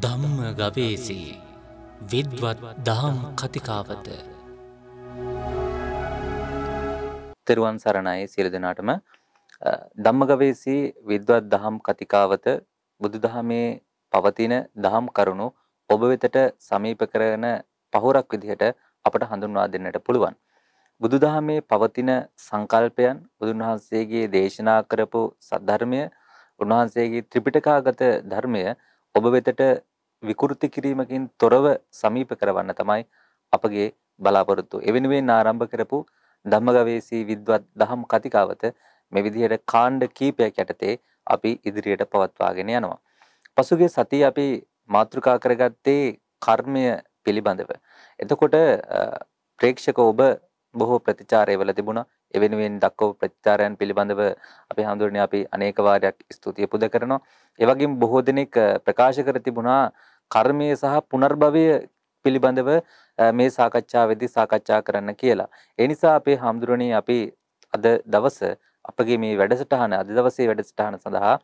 ධම්ම ගවේසී විද්වත් දහම් කතිකාවත. තෙරුවන් සරණයි සියලු දෙනාටම. ධම්මගවේසී විද්වත් දහම් කතිකාවත බුදුදහමේ පවතින දහම් කරුණු ඔබ වෙතට සමීප කරන පහුරක් විදිහට අපට හඳුන්වා දෙන්නට පුළුවන්. බුදුදහමේ පවතින සංකල්පයන්, බුදුන් වහන්සේගේ දේශනා කරපු සද්ධර්මය, උන්වහන්සේගේ ත්‍රිපිටකාගත ධර්මය ඔබ වෙතට විකෘති කිරීමකින් තොරව සමීප කරවන්න තමයි අපගේ බලාපොරොත්තු. එවෙනුවෙන් ආරම්භ කරපු ධම්මගවේසී විද්වත් දහම් කතිකාවත මේ විදිහට කාණ්ඩ කීපයක් යටතේ අපි ඉදිරියට පවත්වාගෙන යනවා. පසුගිය සතියේ අපි මාතෘකා කරගත්තේ කර්මය පිළිබඳව. එතකොට ප්‍රේක්ෂක ඔබ බොහෝ ප්‍රතිචාරයවල තිබුණා. එවෙනුවෙන් දක්වපු ප්‍රතිචාරයන් පිළිබඳව අපි හඳුන්වන්නේ අපි අනේක වාරයක් ස්තුතිය පුද කරනවා. ඒ වගේම බොහෝ දෙනෙක් ප්‍රකාශ කර තිබුණා කර්මය සහ පුනර්භවය පිළිබඳව මේ සාකච්ඡාවේදී සාකච්ඡා කරන්න කියලා. ඒ නිසා අපේ හඳුරන්නේ අපි අද දවස අපගේ මේ වැඩසටහන අද දවසේ වැඩසටහන සඳහා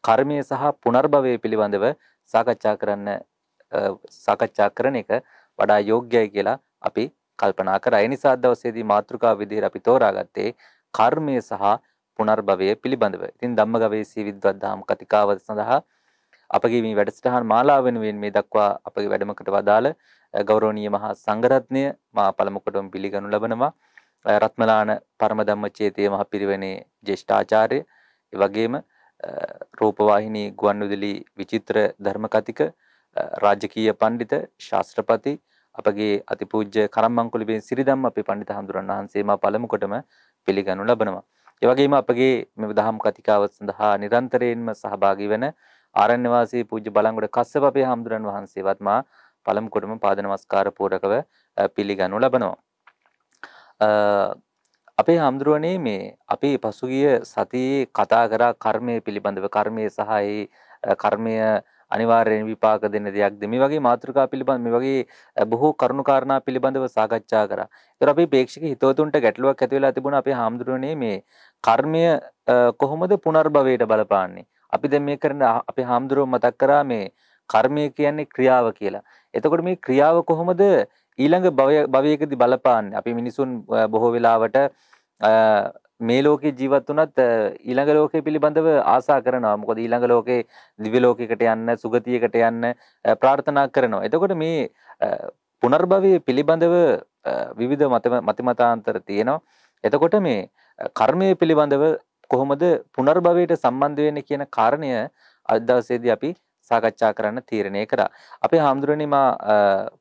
කර්මය සහ පුනර්භවය පිළිබඳව සාකච්ඡා කරන එක වඩා යෝග්‍යයි කියලා අපි කල්පනා කරා. ඒ නිසා අද දවසේදී මාතෘකාව විදිහට අපි තෝරාගත්තේ කර්මය සහ පුනර්භවය පිළිබඳව. ඉතින් ධම්මගවේසී විද්වත් දහම් කතිකාවත සඳහා අපගේ මේ වැඩසටහන් මාලාව වෙනුවෙන් මේ දක්වා අපගේ වැඩමකට වදාළ ගෞරවනීය මහා සංඝරත්නය මා පළමු කොටම පිළිගනු ලබනවා. රත්මලාන පරම ධම්මචේතිය මහ පිරිවෙනේ ජ්‍යෙෂ්ඨාචාර්ය, ඒ වගේම රූපවාහිනී ගුවන්විදුලි විචිත්‍ර ධර්ම කතික රාජකීය පඬිත ශාස්ත්‍රපති අපගේ අතිපූජ්‍ය කරම්මංකුලිපේ සිරිධම්ම අපේ පඬිත හඳුරන වහන්සේ මා පළමු කොටම පිළිගනු ලබනවා. ඒ වගේම අපගේ මේ දහම් කතිකාවත සඳහා නිරන්තරයෙන්ම සහභාගී වෙන ආරණ්‍ය වාසී පූජ්‍ය බලංගොඩ කස්සප අපේ හඳුරන වහන්සේවත් මා පළමු කොටම පාද නමස්කාර පූරකව පිළිගනු ලබනවා. අපේ හඳුරන්නේ මේ අපි පසුගිය සතියේ කතා කරා කර්මය පිළිබඳව. කර්මය සහ ඒ කර්මය අනිවාර්යෙන් විපාක දෙන දෙයක්ද මේ වගේ මාතෘකා පිළිබඳ මේ වගේ බොහෝ කරුණු කාරණා පිළිබඳව සාකච්ඡා කරා. ඒතර අපේ ප්‍රේක්ෂක හිතවතුන්ට ගැටලුවක් ඇති වෙලා තිබුණා අපේ හාමුදුරනේ මේ කර්මය කොහොමද පුනර්භවයට බලපාන්නේ? අපි දැන් මේ කරන අපේ හාමුදුරුවෝ මතක් කරා මේ කර්මය කියන්නේ ක්‍රියාව කියලා. එතකොට මේ ක්‍රියාව කොහොමද ඊළඟ භවයකදී බලපාන්නේ? අපි මිනිසුන් බොහෝ වෙලාවට මේ ලෝකේ ජීවත් වුණත් ඊළඟ ලෝකයේ පිළිබඳව ආසා කරනවා. මොකද ඊළඟ ලෝකේ දිව්‍ය ලෝකයකට යන්න, සුගතියකට යන්න ප්‍රාර්ථනා කරනවා. එතකොට මේ පුනර්භවයේ පිළිබඳව විවිධ මතමතාන්තර තියෙනවා. එතකොට මේ කර්මයේ පිළිබඳව කොහොමද පුනර්භවයට සම්බන්ධ වෙන්නේ කියන කාරණය අද දවසේදී අපි සාකච්ඡා කරන්න තීරණය කරා. අපේ හාමුදුරනේ මා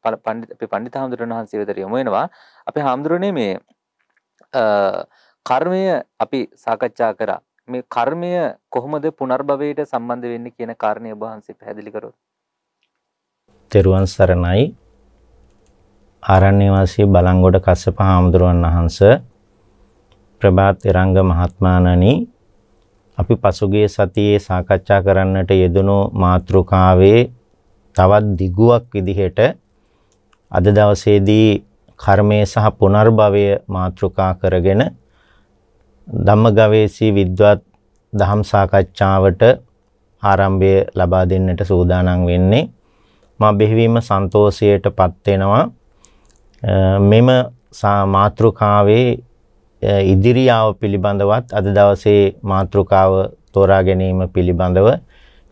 පඬිත හාමුදුරන් වහන්සේ වෙතට යොමු වෙනවා. අපේ හාමුදුරනේ මේ කර්මය අපි සාකච්ඡා කරා. මේ කර්මය කොහොමද පුනර්භවයට සම්බන්ධ වෙන්නේ කියන කාරණය ඔබ වහන්සේ පැහැදිලි කරොත්. තෙරුවන් සරණයි. ආරණ්‍ය වාසී බලංගොඩ කස්සප හාමුදුරන් වහන්සේ, ප්‍රභාත් එරංග මහත්මයාණනි, අපි පසුගිය සතියේ සාකච්ඡා කරන්නට යෙදුණු මාතෘකාවේ තවත් දිගුවක් විදිහට අද දවසේදී කර්මය සහ පුනර්භවය මාතෘකා කරගෙන ධම්මගවේසී විද්වත් දහම් සාකච්ඡාවට ආරම්භය ලබා දෙන්නට සූදානම් වෙන්නේ. මා බෙහෙවින්ම සන්තෝෂයටපත් වෙනවා මෙම මාතෘකාවේ ඉදිරියාව පිළිබඳවත් අද දවසේ මාතෘකාව තෝරා ගැනීම පිළිබඳව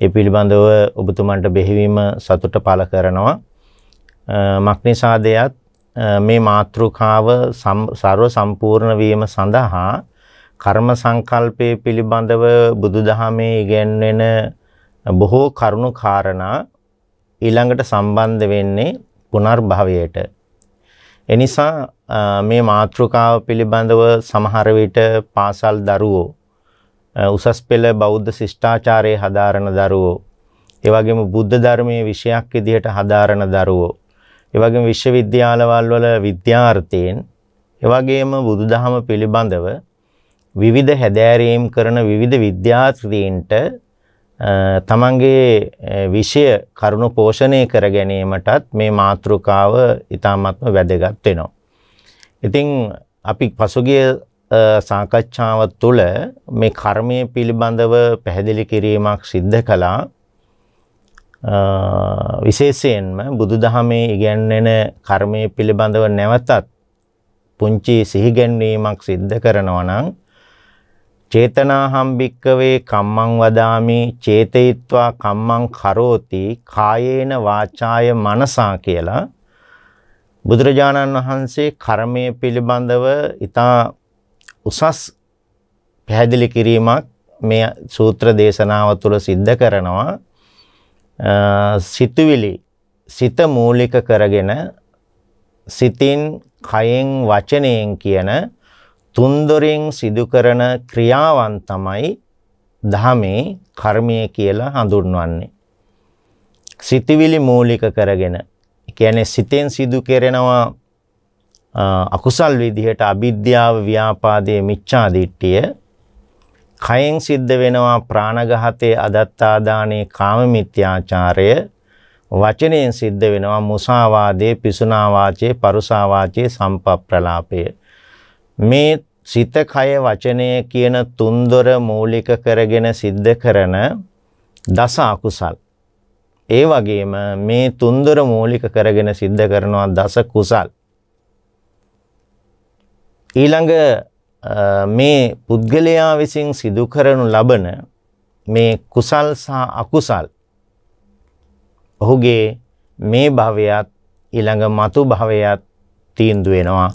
ඒ පිළිබඳව ඔබතුමන්ට බෙහෙවින්ම සතුට පළ කරනවා. මක්නිසාදයත් මේ මාතෘකාව සර්ව සම්පූර්ණ වීම සඳහා කර්ම සංකල්පයේ පිළිබඳව බුදුදහමේ ඉගැන්වෙන බොහෝ කරුණු කාරණා ඊළඟට සම්බන්ධ වෙන්නේ පුනර්භවයට. එනිසා මේ මාතෘකාව පිළිබඳව සමහර විට පාසල් දරුවෝ, උසස් පෙළ බෞද්ධ ශිෂ්ටාචාරයේ හදාරන දරුවෝ, ඒ වගේම බුද්ධ ධර්මයේ විෂයක් විදිහට හදාරන දරුවෝ, ඒ වගේම විශ්වවිද්‍යාලවල වල විද්‍යාර්ථීන්, ඒ වගේම බුදුදහම පිළිබඳව විවිධ හැදෑරීම් කරන විවිධ විද්‍යාර්ථීන්ට තමන්ගේ විෂය කරුණු පෝෂණය කර ගැනීමටත් මේ මාතෘකාව ඉතාමත්ම වැදගත් වෙනවා. ඉතින් අපි පසුගිය සාකච්ඡාව තුළ මේ කර්මය පිළිබඳව පැහැදිලි කිරීමක් සිද්ධ කළා. විශේෂයෙන්ම බුදුදහමේ ඉගැන්වෙන කර්මයේ පිළිබඳව නැවතත් පුංචි සිහිගැන්වීමක් සිද්ධ කරනවා නම් චේතනාහම් භික්කවේ කම්මං වදාමි චේතයිත්වා කම්මං කරෝති කායේන වාචාය මනසා කියලා බුදුරජාණන් වහන්සේ කර්මයේ පිළිබඳව ඉතා උසස් පැහැදිලි කිරීමක් මේ සූත්‍ර දේශනාව තුළ සිද්ධ කරනවා. සිතුවිලි සිත මූලික කරගෙන සිතින් කයෙන් වචනයෙන් කියන තුන්දොරින් සිදු කරන ක්‍රියාවන් තමයි ධමේ කර්මය කියලා හඳුන්වන්නේ. සිතුවිලි මූලික කරගෙන කියන්නේ සිතෙන් සිදු කෙරෙනවා අකුසල් විදිහට අවිද්‍යාව ව්‍යාපාදයේ මිච්ඡා දිට්ඨිය, කයෙන් සිද්ධ වෙනවා ප්‍රාණඝාතයේ අදත්තාදානයේ කාම මිත්‍යාචාරය, වචනයෙන් සිද්ධ වෙනවා මුසාවාදයේ පිසුනා වාචයේ පරුසා වාචයේ සම්පප්‍රලාපය. මේ සිත කය වචනය කියන තුන්දොර මූලික කරගෙන සිද්ධ කරන දස අකුසල්. ඒ වගේම මේ තුන්දොර මූලික කරගෙන සිද්ධ කරනවා දස කුසල්. ඊළඟ මේ පුද්ගලයා විසින් සිදු කරනු ලබන මේ කුසල් සහ අකුසල් ඔහුගේ මේ භවයත් ඊළඟ මතු භවයත් තීන්දුව වෙනවා.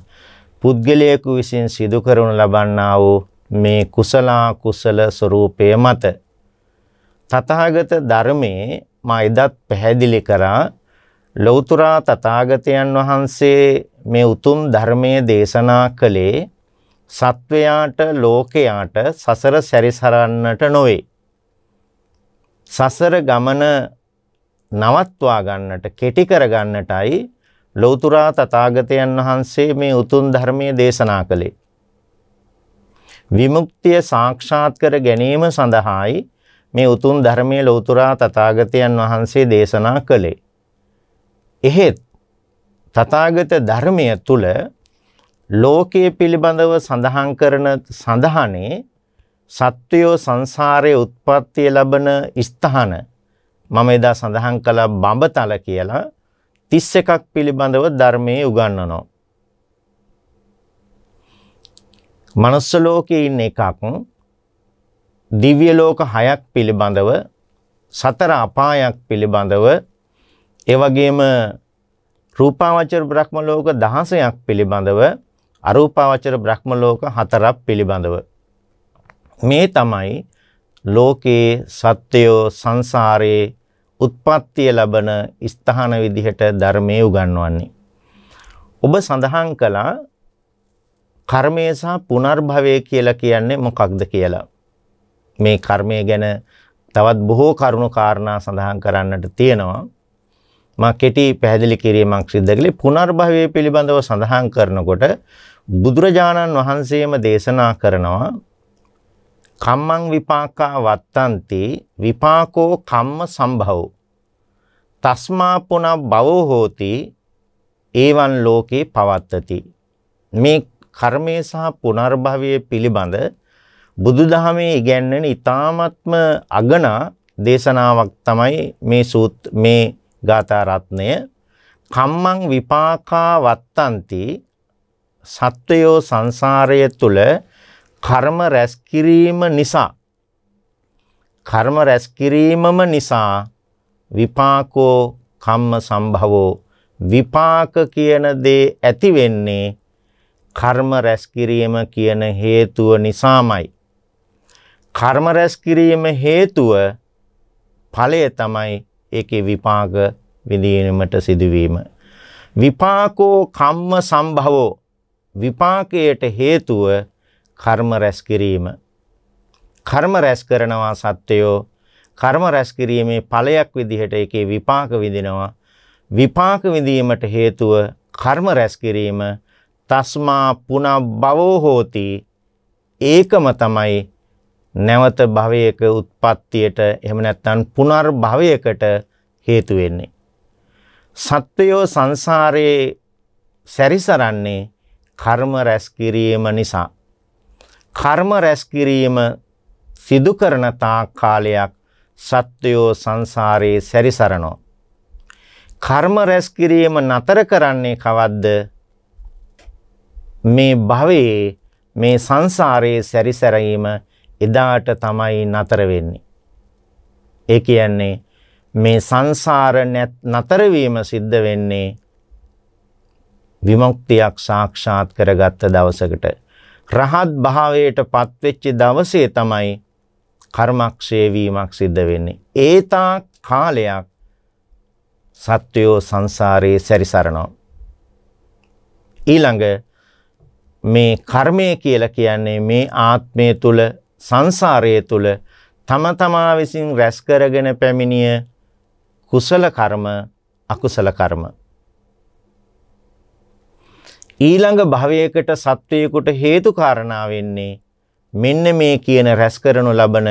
පුද්ගලයෙකු විසින් සිදු කරනු ලබන්නා වූ මේ කුසල කුසල ස්වરૂපය මත තථාගත ධර්මයේ මා එදත් පැහැදිලි කරා ලෞතර තථාගතයන් වහන්සේ මේ උතුම් ධර්මයේ දේශනා කළේ සත්වයාට ලෝකයාට සසර සැරිසරන්නට නොවේ. සසර ගමන නවත්වා ගන්නට කෙටි කර ගන්නටයි ලෞතර තථාගතයන් වහන්සේ මේ උතුම් ධර්මයේ දේශනා කළේ. විමුක්තිය සාක්ෂාත් කර ගැනීම සඳහායි මේ උතුම් ධර්මයේ ලෞතර තථාගතයන් වහන්සේ දේශනා කළේ. එහෙත් තථාගත ධර්මය තුල ලෝකයේ පිළිබඳව සඳහන් කරන සඳහනේ සත්වයෝ සංසාරයේ උත්පත්තිය ලබන ස්ථාන මම එදා සඳහන් කළ බඹතල කියලා 31ක් පිළිබඳව ධර්මයේ උගන්වනවා. මනුස්ස ලෝකයේ ඉන්න එකක්, දිව්‍ය ලෝක 6ක් පිළිබඳව, සතර අපායක් පිළිබඳව, ඒ වගේම රූපාවචර බ්‍රහ්ම ලෝක 16ක් පිළිබඳව, අරූපාවචර බ්‍රහ්ම ලෝක 4ක් පිළිබඳව. මේ තමයි ලෝකේ සත්‍යෝ සංසාරේ උත්පත්තිය ලබන ස්ථාන විදිහට ධර්මයේ උගන්වන්නේ. ඔබ සඳහන් කළා කර්මය සහ පුනර්භවය කියලා කියන්නේ මොකක්ද කියලා. මේ කර්මය ගැන තවත් බොහෝ කරුණු කාරණා සඳහන් කරන්නට තියෙනවා. මා කෙටි පැහැදිලි කිරීමක් සිදු කළේ පුනර්භවය පිළිබඳව සඳහන් කරනකොට බුදුරජාණන් වහන්සේම දේශනා කරනවා කම්මං විපාකා වත්තන්ති විපාකෝ කම්ම සම්භවෝ තස්මා පුනః භවෝ හෝති ඒවං ලෝකේ පවත්තති. මේ කර්මය සහ පුනර්භවය පිළිබඳ බුදුදහමේ ඉගැන්වෙන ඊ타ත්ම අගනා දේශනාවක් තමයි මේ ගාථා රත්නය. කම්මං විපාකා වත්තන්ති සත්වයෝ සංසාරය තුල කර්ම රැස් කිරීම නිසා විපාකෝ කම්ම සම්භවෝ විපාක කියන දේ ඇති වෙන්නේ කර්ම රැස් කිරීම කියන හේතුව නිසාමයි. කර්ම රැස් කිරීම හේතුව ඵලය තමයි ඒකේ විපාක විඳීමට සිදුවීම. විපාකෝ කම්ම සම්භවෝ විපාකයට හේතුව කර්ම රැස් කිරීම. කර්ම රැස් කරනවා සත්‍යෝ කර්ම රැස් කිරීමේ ඵලයක් විදිහට ඒකේ විපාක විඳිනවා. විපාක විඳීමට හේතුව කර්ම රැස් කිරීම. තස්මා පුනః භවෝ හෝති ඒකම තමයි නැවත භවයක උත්පත්තියට එහෙම නැත්නම් පුනර්භවයකට හේතු වෙන්නේ. සත්වයෝ සංසාරේ සැරිසරන්නේ කර්ම රැස් කිරීම නිසා. කර්ම රැස් කිරීම සිදු කරන තාක් කාලයක් සත්වයෝ සංසාරේ සැරිසරනවා. කර්ම රැස් කිරීම නතර කරන්නේ කවද්ද? මේ භවයේ මේ සංසාරයේ සැරිසරීම එදාට තමයි නතර වෙන්නේ. ඒ කියන්නේ මේ සංසාර නතර වීම සිද්ධ වෙන්නේ විමුක්තියක් සාක්ෂාත් කරගත්ත දවසකට. රහත් භාවයට පත්වෙච්ච දවසේ තමයි කර්මක්ෂය වීමක් සිද්ධ වෙන්නේ. ඒතා කාලයක් සත්වයෝ සංසාරයේ සැරිසරනවා. ඊළඟ මේ කර්මය කියලා කියන්නේ මේ ආත්මය තුල සංසාරයේ තුල තම තමා විසින් රැස් කරගෙන පැමිණිය කුසල කර්ම අකුසල කර්ම. ඊළඟ භවයකට සත්වයකට හේතු කාරණා වෙන්නේ මෙන්න මේ කියන රැස් කරනු ලබන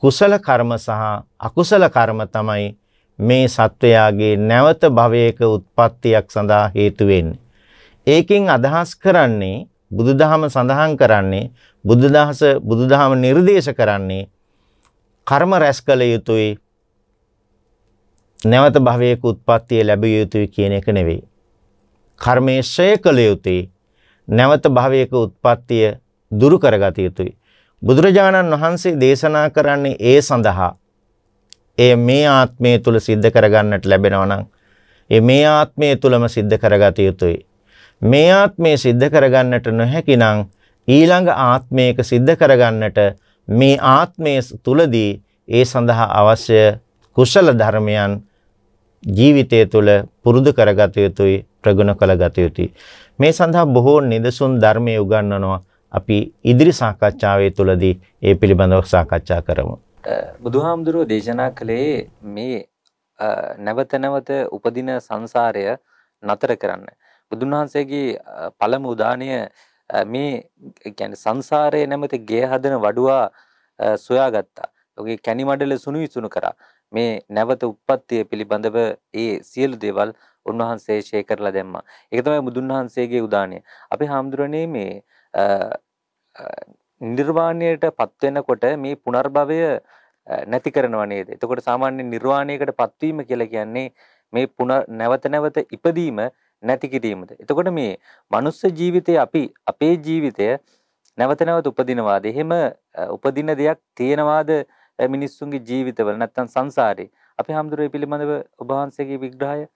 කුසල කර්ම සහ අකුසල කර්ම තමයි මේ සත්වයාගේ නැවත භවයක උත්පත්තියක් සඳහා හේතු වෙන්නේ. ඒකෙන් අදහස් කරන්නේ බුදුදහම සඳහන් කරන්නේ බුදුදහම නිර්දේශ කරන්නේ කර්ම රැස් කළ යුතුයි නැවත භවයක උත්පත්තිය ලැබිය යුතුයි කියන එක නෙවෙයි. කර්මයේ ශ්‍රේය කළ යුතුයි නැවත භවයක උත්පත්තිය දුරු කරගත යුතුයි. බුදුරජාණන් වහන්සේ දේශනා කරන්නේ ඒ සඳහා ඒ මේ ආත්මය තුල සිද්ධ කරගන්නට ලැබෙනවා නම් ඒ මේ ආත්මය තුලම සිද්ධ කරගත යුතුයි. මේ ආත්මය සිද්ධ කරගන්නට නොහැකි නම් ඊළඟ ආත්මයක සිද්ධ කරගන්නට මේ ආත්මය තුලදී ඒ සඳහා අවශ්‍ය කුසල ධර්මයන් ජීවිතය තුළ පුරුදු කරගත යුතුයි, ප්‍රගුණ කළගත යුතුයි. මේ සඳහා බොහෝ නිදසුන් ධර්මයේ උගන්වනවා. අපි ඉදිරි සාකච්ඡාවේ තුලදී ඒ පිළිබඳව සාකච්ඡා කරමු. බුදුහාමුදුරුවෝ දේශනා කළේ මේ නැවත නැවත උපදින සංසාරය නතර කරන්න. බුදුන් වහන්සේගේ පළමු උදානය මේ කියන්නේ සංසාරයේ නැමැති ගේ හදන වඩුවා සොයාගත්තා. ඔහුගේ කැණි මඩල සුණු විසුණු කරා. මේ නැවත උත්පත්තිය පිළිබඳව ඒ සියලු දේවල් උන්වහන්සේ ෂේ කරලා දැම්මා. ඒක තමයි බුදුන් වහන්සේගේ උදානය. අපි හාමුදුරනේ මේ නිර්වාණයට පත් වෙනකොට මේ පුනර්භවය නැති කරනව නේද? එතකොට සාමාන්‍ය නිර්වාණයකට පත්වීම කියලා කියන්නේ මේ නැවත නැවත ඉපදීම නැති කිරීමද? එතකොට මේ මනුස්ස ජීවිතයේ අපි අපේ ජීවිතය නැවත නැවත උපදිනවාද? එහෙම උපදින දෙයක් තියෙනවාද මිනිස්සුන්ගේ ජීවිතවල නැත්නම් සංසාරේ? අපි හාමුදුරුවෝ පිළිබඳව ඔබ වහන්සේගේ විග්‍රහය.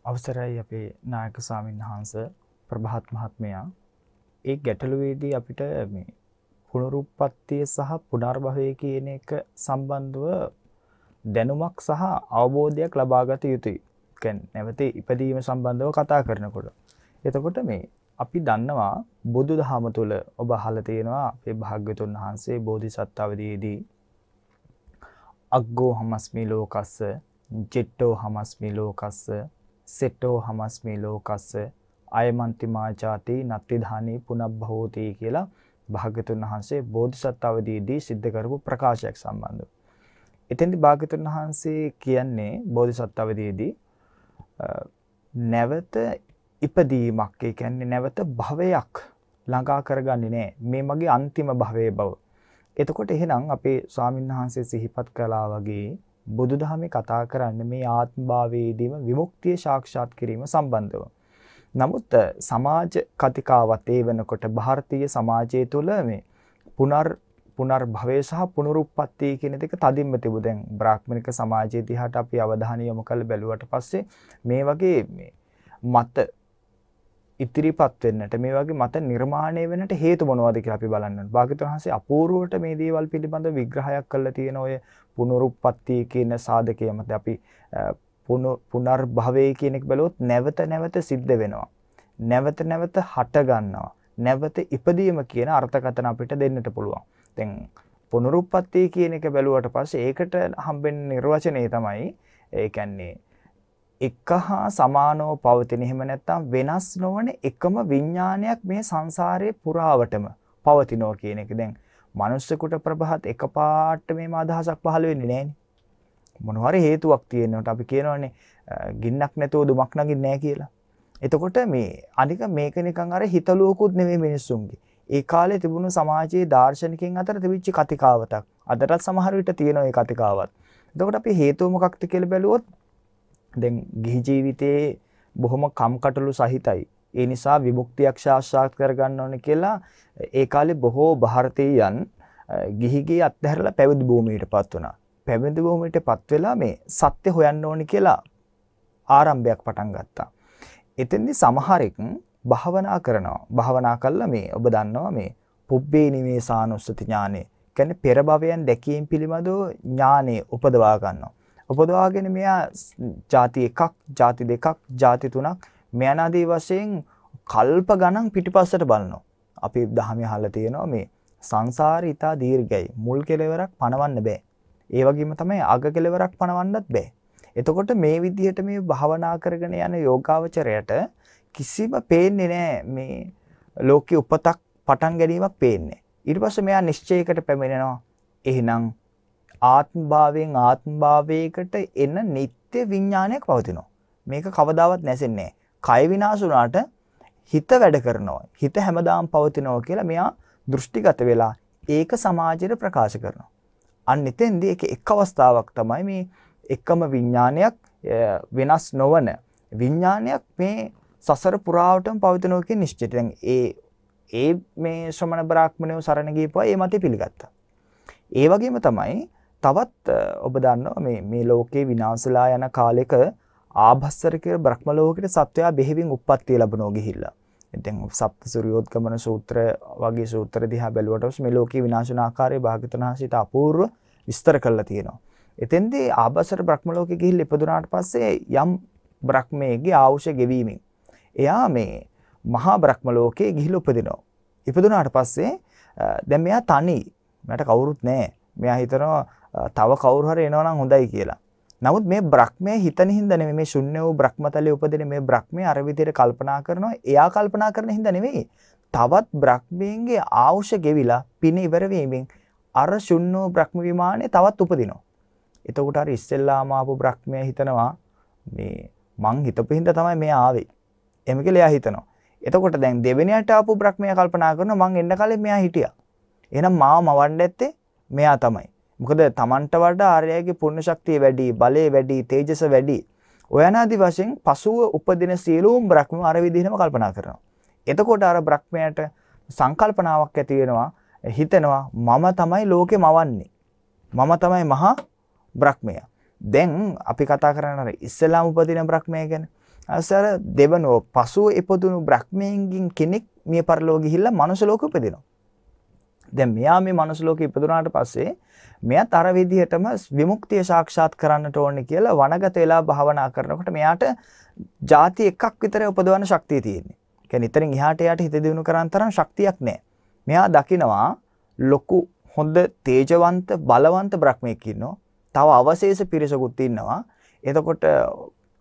අවසරයි අපේ නායක ස්වාමීන් වහන්සේ ප්‍රභාත් මහත්මයා. ඒ ගැටලුවේදී අපිට මේ පුනරුත්පත්තිය සහ පුනර්භවය කියන එක සම්බන්ධව දැනුමක් සහ අවබෝධයක් ලබා ගත යුතුයි. කියන්නේ නැවත ඉපදීම සම්බන්ධව කතා කරනකොට. එතකොට මේ අපි දන්නවා බුදුදහම තුළ ඔබ අහලා තියෙනවා අපේ භාග්‍යවතුන් වහන්සේ බෝධිසත්ව අවදීදී අග්ගෝ හමස්මි ලෝකස්ස, ජෙට්ටෝ හමස්මි ලෝකස්ස, සෙට්ටෝ හමස්මි ලෝකස්ස, අයමන්ති මාචාති නත්තිධානී පුනබ්බහෝති කියලා භාග්‍යවතුන් වහන්සේ බෝධිසත්ව අවදීදී සිද්ධ කරපු ප්‍රකාශයක් සම්බන්ධව. එතෙන්දී භාග්‍යවතුන් වහන්සේ කියන්නේ බෝධිසත්ව අවදීදී නැවත ඉපදීමක්, ඒ කියන්නේ නැවත භවයක් ළඟා කරගන්නේ නැහැ. මේ මගේ අන්තිම භවයේ බව. එතකොට එහෙනම් අපේ ස්වාමීන් වහන්සේ සිහිපත් කළා වගේ බුදුදහමේ කතා කරන්නේ මේ ආත්ම භාවයේදීම විමුක්තිය සාක්ෂාත් කිරීම සම්බන්ධව. නමුත් සමාජ කතිකාවත් ඒ වෙනකොට ಭಾರತೀಯ සමාජය තුළ මේ පුනර්භවය සහ පුනරුත්පත්ති කියන දෙක තදින්ම තිබු. දැන් බ්‍රාහ්මණික සමාජයේ දිහාට අපි අවධානය යොමු කළ බැලුවට පස්සේ මේ වගේ මේ මත ඉදිරිපත් වෙන්නට, මේ වගේ මත නිර්මාණය වෙන්නට හේතු මොනවද කියලා අපි බලන්න ඕනේ. භාග්‍යවතුන් වහන්සේ අපූර්වවට මේ දේවල් පිළිබඳව විග්‍රහයක් කළා තියෙන ඔය පුනරුත්පත්ති කියන සාධකය මත අපි පුනර්භවය කියන එක බැලුවොත් නැවත නැවත සිද්ධ වෙනවා. නැවත නැවත හට ගන්නවා. නැවත ඉපදීම කියන අර්ථකථන අපිට දෙන්නට පුළුවන්. දැන් පුනරුත්පත්ති කියන එක බැලුවට පස්සේ ඒකට හම්බෙන නිර්වචනය තමයි ඒ කියන්නේ එක හා සමානව පවතින, එහෙම නැත්නම් වෙනස් නොවන එකම විඥානයක් මේ සංසාරයේ පුරාවටම පවතිනවා කියන එක. දැන් මනුස්සයෙකුට ප්‍රභාත් එකපාරට මේම අදහසක් පහළ වෙන්නේ නැහැනේ. මොනවා හරි හේතුවක් තියෙනකොට අපි කියනවානේ ගින්නක් නැතුව දුමක් නගින්නේ නැහැ කියලා. එතකොට මේ අනික මේක නිකන් අර හිතලුවකුත් නෙමෙයි මිනිස්සුන්ගේ. ඒ කාලේ තිබුණු සමාජයේ දාර්ශනිකයන් අතර තිබිච්ච කතිකාවතක්. අදටත් සමහර විට තියෙන ඒ කතිකාවත්. එතකොට අපි හේතුව මොකක්ද කියලා බැලුවොත් දැන් ගිහි ජීවිතයේ බොහොම කම්කටොළු සහිතයි. ඒ නිසා විමුක්තියක් සාක්ෂාත් කරගන්න ඕනේ කියලා ඒ කාලේ බොහෝ ಭಾರತೀයයන් ගිහිගේ අත්හැරලා පැවිදි භූමියටපත් වුණා. පැවිදි භූමියටපත් වෙලා මේ සත්‍ය හොයන්න ඕනේ කියලා ආරම්භයක් පටන් ගත්තා. එතෙන්දී සමහරෙක් භාවනා කරනවා. භාවනා කළා මේ ඔබ දන්නවා මේ පුබ්බේ නිවේසානුස්සති ඥානෙ. කියන්නේ පෙර භවයන් දැකීම පිළිබඳව ඥානෙ උපදවා ගන්නවා. උපදවාගෙන මෙයා ಜಾති එකක්, ಜಾති දෙකක්, ಜಾති තුනක් මෙයනාදී වශයෙන් කල්ප ගණන් පිටිපස්සට බලනවා. අපි දහමේ අහලා තියෙනවා මේ සංසාරය ඊට දීර්ඝයි. මුල් කෙලවරක් පණවන්න බෑ. ඒ වගේම තමයි අග කෙලවරක් පණවන්නත් බෑ. එතකොට මේ විදිහට මේ භාවනා කරගෙන යන යෝගාවචරයට කිසිම පේන්නේ නැහැ මේ ලෝකේ උපතක් පටන් ගැනීමක් පේන්නේ. ඊට පස්සේ මෙයා නිශ්චයයකට පැමිණෙනවා. එහෙනම් ආත්මභාවයෙන් ආත්මභාවයකට එන නිත්‍ය විඥානයක් පවතිනවා. මේක කවදාවත් නැසෙන්නේ නැහැ. කය විනාශ වුණාට හිත වැඩ කරනවා. හිත හැමදාම පවතිනවා කියලා මෙයා දෘෂ්ටිගත වෙලා ඒක සමාජයට ප්‍රකාශ කරනවා. අන්න එතෙන්දී එක් අවස්ථාවක් තමයි මේ එකම විඥානයක් වෙනස් නොවන විඥානයක් මේ සසර පුරාවටම පවතිනවා කියන නිශ්චිතය. දැන් ඒ මේ ශ්‍රමණ බ්‍රාහ්මණයෝ සරණ ගියපුවා ඒ මතය පිළිගත්තා. ඒ වගේම තමයි තවත් ඔබ දන්නවා මේ ලෝකේ විනාශලා යන කාලෙක ආභස්සර කියලා බ්‍රහ්ම ලෝකෙට සත්වයා බෙහෙවින් උප්පත්තිය ලැබනවා ගිහිල්ලා. දැන් සප්ත සූර්යෝත්ගමන සූත්‍ර වගේ සූත්‍ර දිහා බැලුවට මේ ලෝකේ විනාශ වෙන ආකාරය භාග්‍යවතුන් වහන්සේට අපූර්ව විස්තර කරලා තියෙනවා. එතෙන්දී ආභස්සර බ්‍රහ්ම ලෝකෙ ගිහිල්ලා ඉපදුනාට පස්සේ යම් බ්‍රහ්මයේගේ ආයුෂ ගෙවීමෙන් එයා මේ මහා බ්‍රහ්ම ලෝකේ ගිහිල්ලා උපදිනවා. ඉපදුනාට පස්සේ දැන් මෙයා තනි. මට කවුරුත් නැහැ. මෙයා හිතනවා තව කවුරු හරි එනවා නම් හොඳයි කියලා. නමුත් මේ බ්‍රහ්මයේ හිතන හින්දා නෙමෙයි මේ ශුන්‍ය වූ බ්‍රහ්මතලයේ උපදින මේ බ්‍රහ්මයේ අර විදිහට කල්පනා කරනවා. එයා කල්පනා කරන හින්දා නෙමෙයි. තවත් බ්‍රහ්මයන්ගේ ආයුෂ ගෙවිලා පින ඉවර වීමෙන් අර ශුන්‍ය වූ බ්‍රහ්ම විමානේ තවත් උපදිනවා. එතකොට අර ඉස්සෙල්ලාම ආපු බ්‍රහ්මයා හිතනවා මේ මං හිතපු හින්දා තමයි මෙයා ආවේ. එහෙම කියලා එයා හිතනවා. එතකොට දැන් දෙවෙනියට ආපු බ්‍රහ්මයා කල්පනා කරනවා මං එන්න කලින් මෙයා හිටියා. එහෙනම් මාව මවන්න ඇත්තේ මෙයා තමයි. මොකද Tamanට වඩා ආර්යයාගේ පුණ්‍ය ශක්තිය වැඩි, බලය වැඩි, තේජස වැඩි. ඔයනාදි වශයෙන් පසුව උපදින සියලුම බ්‍රහ්ම අර විදිහටම කල්පනා කරනවා. එතකොට අර බ්‍රහ්මයාට සංකල්පනාවක් ඇති වෙනවා, හිතෙනවා මම තමයි ලෝකේ මවන්නේ. මම තමයි මහා බ්‍රහ්මයා. දැන් අපි කතා කරන්නේ ඉස්ලාම් උපදින බ්‍රහ්මයා ගැන. අසර දෙවනෝ පසුව ඉපදුණු බ්‍රහ්මයන්ගෙන් කෙනෙක් මිය පරලෝ ගිහිල්ලා මනුස්ස ලෝකෙ උපදිනවා. දැන් මෙයා මේ මනුස්ස ලෝකෙ ඉපදුනාට පස්සේ මෙයාත් අර විදිහටම විමුක්තිය සාක්ෂාත් කරන්නට ඕනේ කියලා වනගත වෙලා භාවනා කරනකොට මෙයාට ಜಾති එකක් විතර උපදවන්න ශක්තිය තියෙන්නේ. ඒ කියන්නේ ඉතින් එහාට යට හිත දිනු කරන් තරම් ශක්තියක් නැහැ. මෙයා දකිනවා ලොකු හොඳ තේජවන්ත බලවන්ත බ්‍රහ්මයෙක් ඉන්නවා. තව අවශේෂ පිරිසකුත් ඉන්නවා. එතකොට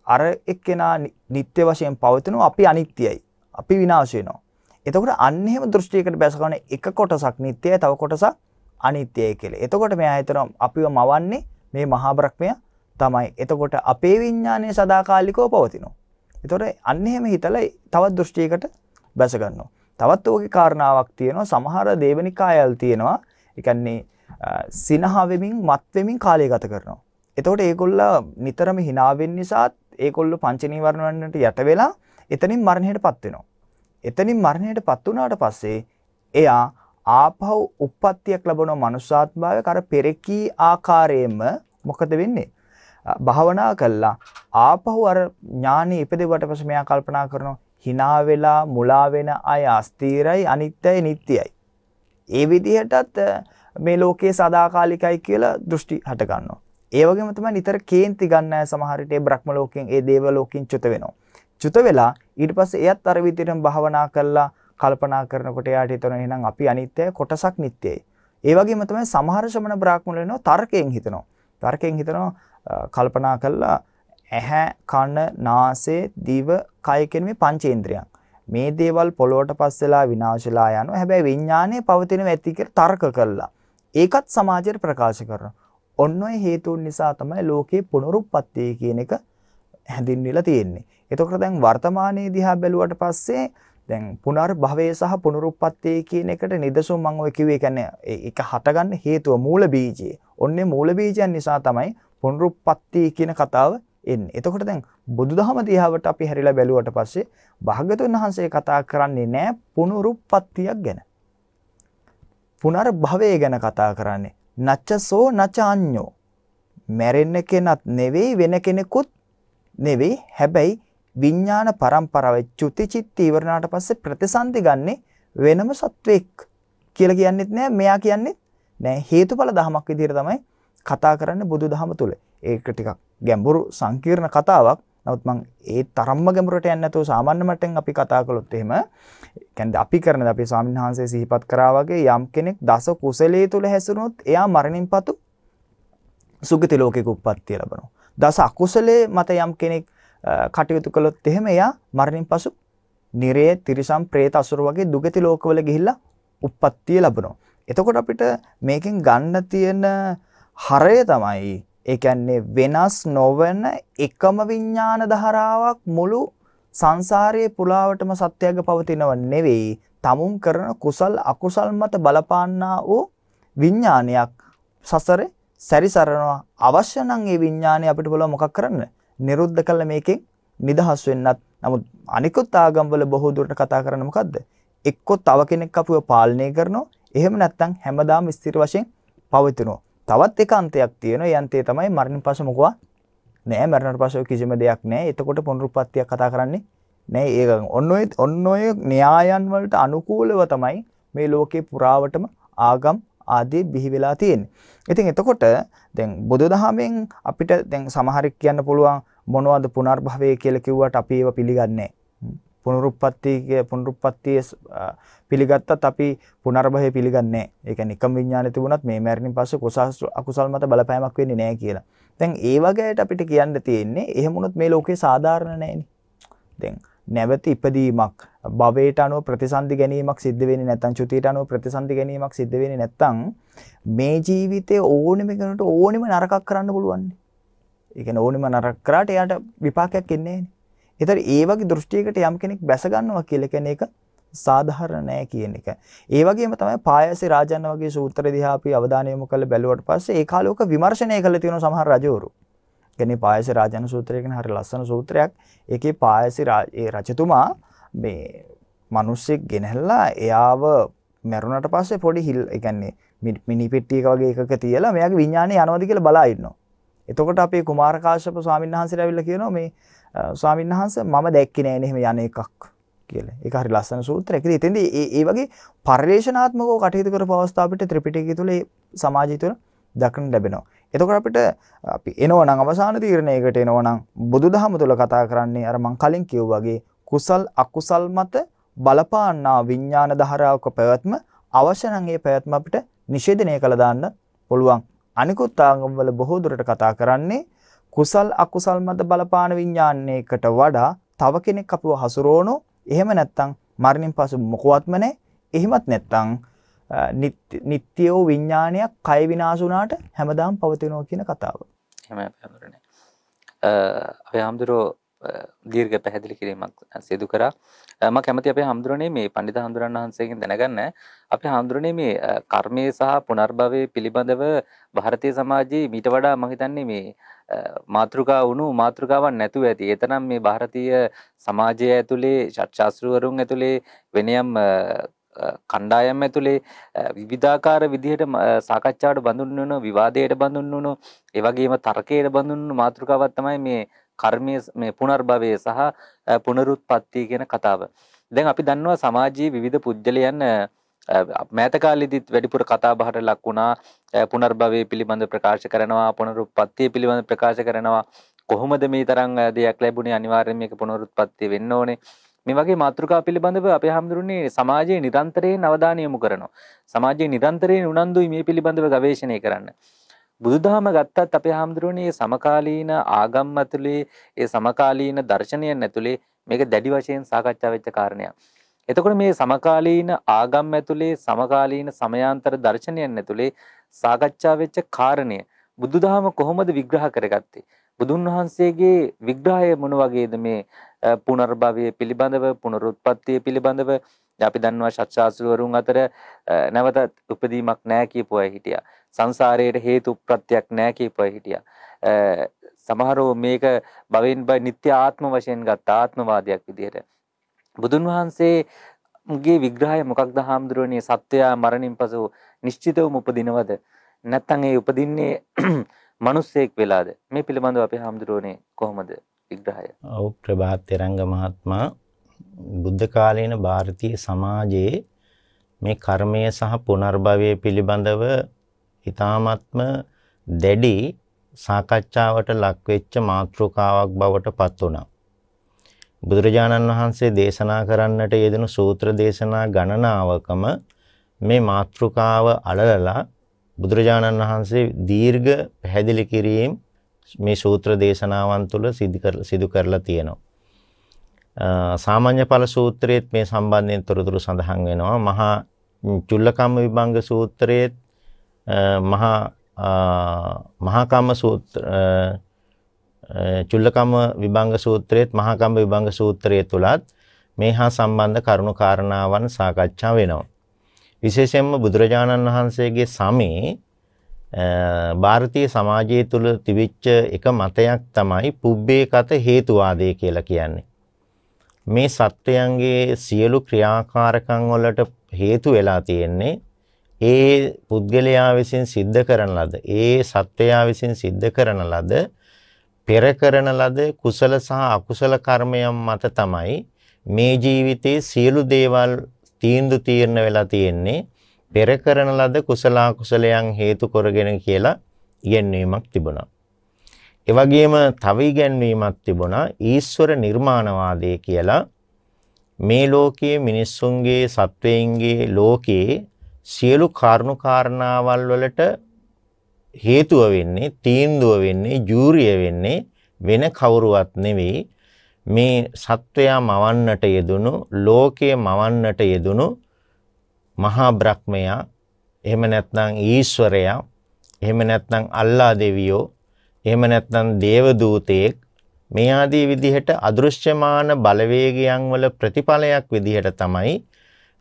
අර එක්කෙනා නිත්‍ය වශයෙන් පවතිනවා, අපි අනිත්‍යයි. අපි විනාශ වෙනවා. එතකොට අන්න එහෙම දෘෂ්ටියකට බැස ගන්න එක කොටසක් නිත්‍යයි, තව කොටසක් අනිත්‍යයි කියලා. එතකොට මෙයා හිතනවා අපිව මවන්නේ මේ මහා බ්‍රහ්මයා තමයි. එතකොට අපේ විඥානය සදාකාලිකව පවතිනවා. එතකොට අන්න එහෙම හිතලා තවත් දෘෂ්ටියකට බැස ගන්නවා. තවත් ඕකේ කාරණාවක් තියෙනවා. සමහර දේවනිකායල් තියෙනවා. ඒ කියන්නේ සිනහ වෙමින් මත් වෙමින් කාලය ගත කරනවා. එතකොට ඒගොල්ලෝ නිතරම hina වෙන්න නිසා ඒගොල්ලෝ පංච නීවරණ වලට යට වෙලා එතනින් මරණයටපත් වෙනවා. එතනින් මරණයටපත් වුණාට පස්සේ එයා ආපහු උප්පත්තියක් ලැබුණ මනුෂ්‍යාත්භාවයක අර පෙරකී ආකාරයෙන්ම මොකද වෙන්නේ? භාවනා කළා ආපහු අර ඥානෙ ඉපදෙවට පස්සේ මෙයා කල්පනා කරනවා hina වෙලා මුලා වෙන අය අස්තිරයි, අනිත්‍යයි, නිට්ටයයි. ඒ විදිහටත් මේ ලෝකේ සදාකාලිකයි කියලා දෘෂ්ටි හට ගන්නවා. ඒ වගේම තමයි නිතර කේන්ති ගන්න අය සමහර විට ඒ බ්‍රහ්ම ලෝකෙන්, ඒ දේව ලෝකෙන් චුත වෙනවා. චුත වෙලා ඊට පස්සේ එයත් අර විදිහටම භාවනා කළා කල්පනා කරනකොට එයාට හිතෙනවා එහෙනම් අපි අනිත්‍යයි, කොටසක් නිට්ටයයි. ඒ වගේම තමයි සමහර ශ්‍රමණ බ්‍රාහ්මණයෝ වෙනවා තර්කයෙන් හිතනවා. තර්කයෙන් හිතනවා කල්පනා කළා ඇහැ, කන, නාසය, දිව, කය කියන මේ පංචේන්ද්‍රයන්. මේ දේවල් පොළොවට පස්සෙලා විනාශලා යනවා. හැබැයි විඥානයේ පවතින ඇති කියලා තර්ක කළා. ඒකත් සමාජයට ප්‍රකාශ කරනවා. ඔන්න ඔය හේතුන් නිසා තමයි ලෝකේ පුනරුත්පත්ති කියන එක හැඳින්විලා තියෙන්නේ. එතකොට දැන් වර්තමානයේ දිහා බැලුවට පස්සේ දැන් පුනර්භවය සහ පුනරුත්පත්තිය කියන එකට නිදසුන් මම ඔය කිව්වේ කියන්නේ ඒක හටගන්න හේතුව මූල බීජය. ඔන්නේ මූල බීජයන් නිසා තමයි පුනරුත්පත්තිය කියන කතාව එන්නේ. එතකොට දැන් බුදුදහම දිහාවට අපි හැරිලා බැලුවට පස්සේ භාග්‍යවතුන් වහන්සේ කතා කරන්නේ නැහැ පුනරුත්පත්තියක් ගැන. පුනර්භවය ගැන කතා කරන්නේ. නච්චසෝ නචාඤ්ඤෝ. මැරෙන්න කෙනත් නෙවෙයි වෙන කෙනෙකුත් නෙවෙයි. හැබැයි විඥාන පරම්පරාවේ චුති චිත්ත ඉවරනාට පස්සේ ප්‍රතිසන්දි ගන්නෙ වෙනම සත්වෙක් කියලා කියන්නෙත් නෑ. මෙයා කියන්නෙත් නෑ. හේතුඵල ධමයක් විදිහට තමයි කතා කරන්නේ බුදුදහම තුල. ඒක ටිකක් ගැඹුරු සංකීර්ණ කතාවක්. නමුත් මම ඒ තරම්ම ගැඹුරට යන්නේ නැතුව සාමාන්‍ය මට්ටමින් අපි කතා කළොත් එහෙම කියන්නේ අපි කරනද අපි ස්වාමීන් වහන්සේ සිහිපත් කරා වගේ යම් කෙනෙක් දස කුසලයේ තුල හැසිරුණොත් එයා මරණින් පසු සුගති ලෝකයක උප්පත්තිය ලබනවා. දස අකුසලයේ මත යම් කෙනෙක් කටයුතු කළොත් එහෙම එයා මරණින් පසු නිරේ තිරිසන් പ്രേත අසුර වගේ දුගති ලෝකවල ගිහිල්ලා උප්පත්තිය ලබනවා. එතකොට අපිට මේකෙන් ගන්න තියෙන හරය තමයි ඒ කියන්නේ වෙනස් නොවන එකම විඥාන ධාරාවක් මුළු සංසාරයේ පුරාවටම සත්‍යයක පවතිනව නෙවෙයි. තමුන් කරන කුසල් අකුසල් මත බලපාන්නා වූ විඥානයක් සසරේ සැරිසරනවා. අවශ්‍ය නම් ඒ විඥානය අපිට බලව මොකක් කරන්න? නිරුද්ධ කළ මේකෙන් නිදහස් වෙන්නත්. නමුත් අනිකුත් ආගම්වල බොහෝ දුරට කතා කරන්නේ මොකද්ද? එක්කෝ තව කෙනෙක් අපිව පාලනය කරනවා. එහෙම නැත්නම් හැමදාම ස්ථිර වශයෙන් පවතිනවා. තවත් එක අන්තයක් තියෙනවා. ඒ අන්තය තමයි මරණින් පස්සේ මොකවා නෑ. මරණයට පස්සේ කිසිම දෙයක් නෑ. එතකොට පුනරුත්පත්තියක් කතා කරන්නේ නෑ. ඒක ඔන්න ඔය න්‍යායන් වලට අනුකූලව තමයි මේ ලෝකේ පුරාවටම ආගම් ආදී බිහි වෙලා තියෙන්නේ. ඉතින් එතකොට දැන් බුදුදහමෙන් අපිට දැන් සමහරෙක් කියන්න පුළුවන් මොනවද පුනර්භවය කියලා කිව්වට අපි ඒව පිළිගන්නේ නැහැ. පුනරුත්පත්තිය පිළිගත්තත් අපි පුනර්භවය පිළිගන්නේ නැහැ. ඒ කියන්නේ එකම විඥානය තිබුණත් මේ මරණින් පස්සේ කුසල අකුසල් මත බලපෑමක් වෙන්නේ නැහැ කියලා. දැන් ඒ වගේට අපිට කියන්න තියෙන්නේ එහෙම වුණොත් මේ ලෝකේ සාධාරණ නැහැනේ. දැන් නැවත ඉපදීමක් භවයට අනුව ප්‍රතිසන්දි ගැනීමක් සිද්ධ වෙන්නේ නැත්නම් චුතියට අනුව ප්‍රතිසන්දි ගැනීමක් සිද්ධ වෙන්නේ නැත්නම් මේ ජීවිතේ ඕනෙම කෙනෙකුට ඕනෙම නරකක් කරන්න පුළුවන්. ඒ කියන්නේ ඕනෙම නරක කරාට එයාට විපාකයක් එන්නේ නැහැ. ඒතර ඒ වගේ දෘෂ්ටියකට යම් කෙනෙක් බැස ගන්නවා කියලා කියන්නේ ඒක සාධාරණ නෑ කියන එක. ඒ වගේම තමයි පායසි රාජන්න වගේ සූත්‍ර දිහා අපි අවධානය යොමු කරලා බැලුවට පස්සේ ඒ කාලෝක විමර්ශනය කළ තියෙන සමහර රජවරු. කියන්නේ පායසි රාජන්න සූත්‍රය කියන හරිය ලස්සන සූත්‍රයක්. ඒකේ පායසි ඒ රජතුමා මේ මිනිස්සෙක් ගෙනහැල්ලා එයාව මැරුණට පස්සේ පොඩි ඒ කියන්නේ මිනි පෙට්ටියක වගේ එකක තියලා මෙයාගේ විඥානය යනවාද කියලා බලා ඉන්නවා. එතකොට අපේ කුමාර කාශ්‍යප ස්වාමීන් වහන්සේලා ඇවිල්ලා කියනවා මේ ස්වාමීන් වහන්සේ මම දැක්කේ නෑ නේ එහෙම යන එකක් කියලා. ඒක හරි ලස්සන සූත්‍රයක්. ඉතින් එතෙන්දී ඒ වගේ පරිවේශනාත්මකව කටයුතු කරපු අවස්ථාව අපිට ත්‍රිපිටකය තුළ සමාජය තුළ දක්නට ලැබෙනවා. එතකොට අපිට අපි එනවනම් අවසාන තීරණයකට එනවනම් බුදුදහම තුළ කතා කරන්නේ අර මං කලින් කිව්වා වගේ කුසල් අකුසල් මත බලපානා විඥාන ධාරාවක පැවැත්ම අවශ්‍ය නම් ඒ පැවැත්ම අපිට නිෂේධනය කළ දාන්න පුළුවන්. අනිකුත් ආගම්වල බොහෝ දුරට කතා කරන්නේ කුසල් අකුසල් මත බලපාන විඥානයකට වඩා තව කෙනෙක් අපිව හසුරවනෝ. එහෙම නැත්නම් මරණින් පසු මොකවත්ම නැහැ. එහෙමත් නැත්නම් නිට්ටියෝ විඥානයක් කය විනාශ වුණාට හැමදාම පවතිනවා කියන කතාව. එහෙමයි පැහැදිලිනේ. අපේ හාමුදුරුවෝ දීර්ඝ පැහැදිලි කිරීමක් සිදු කරා. මම කැමති අපේ හාමුදුරනේ මේ පඬිත හාමුදුරන් වහන්සේගෙන් දැනගන්න අපේ හාමුදුරනේ මේ කර්මයේ සහ පුනර්භවයේ පිළිබඳව ಭಾರತೀಯ සමාජයේ මීට වඩා මම හිතන්නේ මේ මාතෘකාවක් නැතුව ඇති. එතනම් මේ ಭಾರತೀಯ සමාජය ඇතුලේ ශාස්ත්‍රවරුන් ඇතුලේ වෙනියම් කණ්ඩායම් ඇතුලේ විවිධාකාර විදිහට සාකච්ඡාවට බඳුන් වෙන විවාදයට බඳුන් වෙන ඒ වගේම තර්කයට බඳුන් වෙන මාතෘකාවක් තමයි මේ කර්මයේ මේ පුනර්භවය සහ පුනරුත්පත්තිය කියන කතාව. දැන් අපි දන්නවා සමාජයේ විවිධ පුජ්‍යලයන් මෑත කාලෙදිත් වැඩිපුර කතා බහට ලක් වුණා. පුනර්භවය පිළිබඳ ප්‍රකාශ කරනවා, පුනරුත්පත්තිය පිළිබඳ ප්‍රකාශ කරනවා. කොහොමද මේ තරම් දෙයක් ලැබුණේ? අනිවාර්යයෙන් මේක පුනරුත්පත්තිය වෙන්න ඕනේ. මේ වගේ මාතෘකා පිළිබඳව අපේ හැමදෙරුනේ සමාජයේ නිරන්තරයෙන් අවධානය යොමු කරනවා. සමාජයේ නිරන්තරයෙන් උනන්දුයි මේ පිළිබඳව ගවේෂණය කරන්න. බුදුදහම ගත්තත් අපේ හැමදෙරුනේ සමකාලීන ආගම් ඇතුලේ ඒ සමකාලීන දර්ශනයන් ඇතුලේ මේක දැඩි වශයෙන් සාකච්ඡා වෙච්ච කාරණයක්. එතකොට මේ සමකාලීන ආගම් ඇතුලේ සමකාලීන සමයාන්තර දර්ශනයන් ඇතුලේ සාකච්ඡා වෙච්ච කාරණය බුදුදහම කොහොමද විග්‍රහ කරගත්තේ? බුදුන් වහන්සේගේ විග්‍රහය මොන වගේද මේ පුනර්භවය පිළිබඳව, පුනරුත්පත්තිය පිළිබඳව? අපි දන්නවා ශාස්ත්‍රවරුන් අතර නැවත උපදීමක් නැහැ කියපු අය හිටියා. සංසාරයේ හේතු ප්‍රත්‍යක් නැහැ කියපු අය හිටියා. සමහරව මේක භවෙන් භව නිත්‍ය ආත්ම වශයෙන් ගත්ත ආත්මවාදයක් විදිහට. බුදුන් වහන්සේගේ විග්‍රහය මොකක්ද හාමුදුරනේ? සත්‍යය මරණින් පසු නිශ්චිතවම උපදිනවද? නැත්නම් ඒ උපදින්නේ මිනිස්සෙක් වෙලාද? මේ පිළිබඳව අපි හාමුදුරනේ කොහොමද විග්‍රහය? ඔව් ප්‍රභාත් තෙරංග මහත්මයා, බුද්ධ කාලීන ಭಾರತೀಯ සමාජයේ මේ කර්මය සහ පුනර්භවය පිළිබඳව ඊ타ත්ම දැඩි සාකච්ඡාවට ලක්වෙච්ච මාතෘකාවක් බවට පත් වුණා. බුදුරජාණන් වහන්සේ දේශනා කරන්නට යෙදුණු සූත්‍ර දේශනා ගණනාවකම මේ මාතෘකාව අලලලා බුදුරජාණන් වහන්සේ දීර්ඝ පැහැදිලි කිරීම මේ සූත්‍ර දේශනාවන් තුළ සිදු කරලා තියෙනවා. සාමාන්‍ය ඵල සූත්‍රයේත් මේ සම්බන්ධයෙන් තොරතුරු සඳහන් වෙනවා. මහා චුල්ලකම්ම විභංග සූත්‍රයේත් මහා කම්ම සූත්‍ර චුල්ලකම්ම විභංග සූත්‍රයේත් මහා කම්ම විභංග සූත්‍රයේ තුලත් මේ හා සම්බන්ධ කරුණු කාරණාවන් සාකච්ඡා වෙනවා. විශේෂයෙන්ම බුදුරජාණන් වහන්සේගේ සමේ ಭಾರತೀಯ සමාජය තුල තිබිච්ච එක මතයක් තමයි පුබ්බේකත හේතුවාදය කියලා කියන්නේ. මේ සත්වයන්ගේ සියලු ක්‍රියාකාරකම් වලට හේතු වෙලා තියෙන්නේ ඒ පුද්ගලයා විසින් සිද්ධ කරන ලද, ඒ සත්වයා විසින් සිද්ධ කරන ලද, පෙර කරන ලද කුසල සහ අකුසල කර්මයන් මත තමයි මේ ජීවිතයේ සියලු දේවල් තීර්ණ වෙලා තියෙන්නේ. පෙර කරන ලද කුසල අකුසලයන් හේතු කරගෙන කියලා ඉගැන්වීමක් තිබුණා. ඒ වගේම තව ඉගැන්වීමක් තිබුණා ඊශ්වර නිර්මාණවාදය කියලා. මේ ලෝකයේ මිනිස්සුන්ගේ සත්වයන්ගේ ලෝකයේ සියලු කරුණු කාරණාවල් වලට හේතුව වෙන්නේ, තීන්දුව වෙන්නේ, ජූරිය වෙන්නේ වෙන කවුරුවත් නෙවෙයි මේ සත්වයා මවන්නට යෙදුණු, ලෝකයේ මවන්නට යෙදුණු මහා බ්‍රහ්මයා, එහෙම නැත්නම් ඊශ්වරයා, එහෙම නැත්නම් අල්ලා දෙවියෝ, එහෙම නැත්නම් දේව දූතයෙක්, මේ ආදී විදිහට අදෘශ්‍යමාන බලවේගයන් වල ප්‍රතිඵලයක් විදිහට තමයි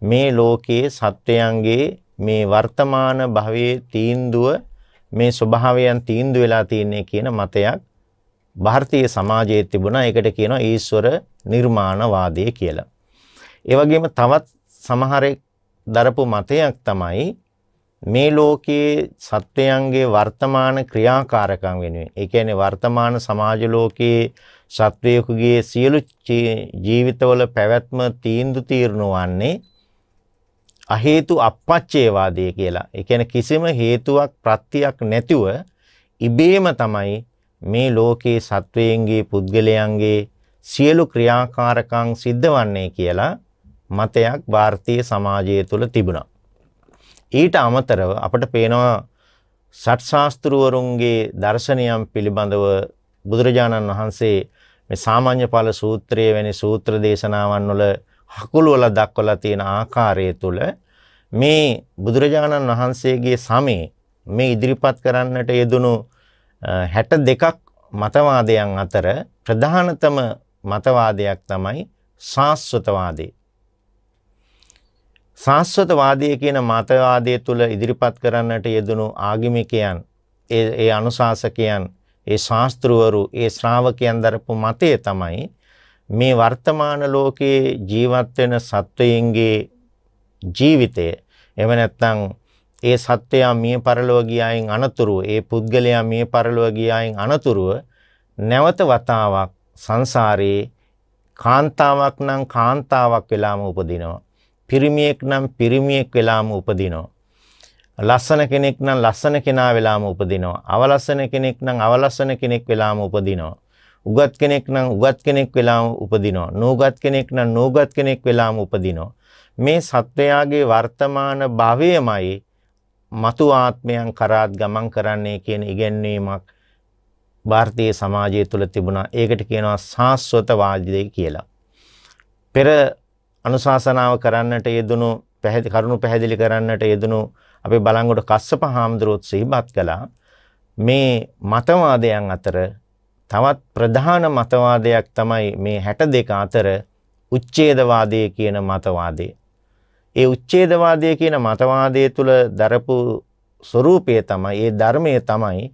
මේ ලෝකයේ සත්වයන්ගේ මේ වර්තමාන භවයේ තීන්දුව, මේ ස්වභාවයන් තීන්දුව වෙලා තියෙන්නේ කියන මතයක් ಭಾರತೀಯ සමාජයේ තිබුණා. ඒකට කියනවා ඊශ්වර නිර්මාණවාදය කියලා. ඒ වගේම තවත් සමහරෙක් දරපු මතයක් තමයි මේ ලෝකයේ සත්වයන්ගේ වර්තමාන ක්‍රියාකාරකම් වෙනුවෙන්, ඒ කියන්නේ වර්තමාන සමාජ ලෝකයේ සත්වයෙකුගේ සියලු ජීවිතවල පැවැත්ම තීරණ වන්නේ අහේතු අපච්චේවාදය කියලා. ඒ කියන්නේ කිසිම හේතුවක් ප්‍රත්‍යක් නැතිව ඉබේම තමයි මේ ලෝකයේ සත්වයන්ගේ පුද්ගලයන්ගේ සියලු ක්‍රියාකාරකම් සිද්ධ වන්නේ කියලා මතයක් ಭಾರತೀಯ සමාජය තුළ තිබුණා. ඊට අමතරව අපට පේනවා සත්‍ශාස්ත්‍රවරුන්ගේ දර්ශනයන් පිළිබඳව බුදුරජාණන් වහන්සේ මේ සාමාන්‍ය ඵල සූත්‍රයේ වැනි සූත්‍ර දේශනාවන් වල හකුළු වල දක්වලා තියෙන ආකාරය තුළ මේ බුදුරජාණන් වහන්සේගේ සමේ මේ ඉදිරිපත් කරන්නට යෙදුණු 62ක් මතවාදයන් අතර ප්‍රධානතම මතවාදයක් තමයි සාස්වතවාදය. සාස්වතවාදය කියන මතවාදය තුළ ඉදිරිපත් කරන්නට යෙදුණු ආගමිකයන්, ඒ අනුශාසකයන්, ඒ ශාස්ත්‍රවරු, ඒ ශ්‍රාවකයන් දරපු මතය තමයි මේ වර්තමාන ලෝකයේ ජීවත් වෙන සත්වයන්ගේ ජීවිතය, එහෙම නැත්නම් ඒ සත්වයා මිය පරලොව ගියායින් අනතුරුව, ඒ පුද්ගලයා මිය පරලොව ගියායින් අනතුරුව නැවත වතාවක් සංසාරේ කාන්තාවක් නම් කාන්තාවක් වෙලාම උපදිනවා. පිරිමියෙක් නම් පිරිමියෙක් වෙලාම උපදිනවා. ලස්සන කෙනෙක් නම් ලස්සන කෙනා වෙලාම උපදිනවා. අවලස්සන කෙනෙක් නම් අවලස්සන කෙනෙක් වෙලාම උපදිනවා. උගත් කෙනෙක් නම් උගත් කෙනෙක් වෙලාම උපදිනවා. නූගත් කෙනෙක් නම් නූගත් කෙනෙක් වෙලාම උපදිනවා. මේ සත්වයාගේ වර්තමාන භවයමයි මතු ආත්මයන් කරාත් ගමන් කරන්නේ කියන ඉගැන්වීමක් ಭಾರತೀಯ සමාජය තුළ තිබුණා. ඒකට කියනවා සාස්වතවාදය කියලා. පෙර අනුශාසනාව කරන්නට යෙදුණු කරුණු පැහැදිලි කරන්නට යෙදුණු අපේ බලංගොඩ කස්සප හාමුදුරුවෝ සිහිපත් කළා මේ මතවාදයන් අතර තවත් ප්‍රධාන මතවාදයක් තමයි මේ 62 අතර උච්ඡේදවාදය කියන මතවාදය. ඒ උච්ඡේදවාදය කියන මතවාදයේ තුල දරපු ස්වરૂපය තමයි, ඒ ධර්මය තමයි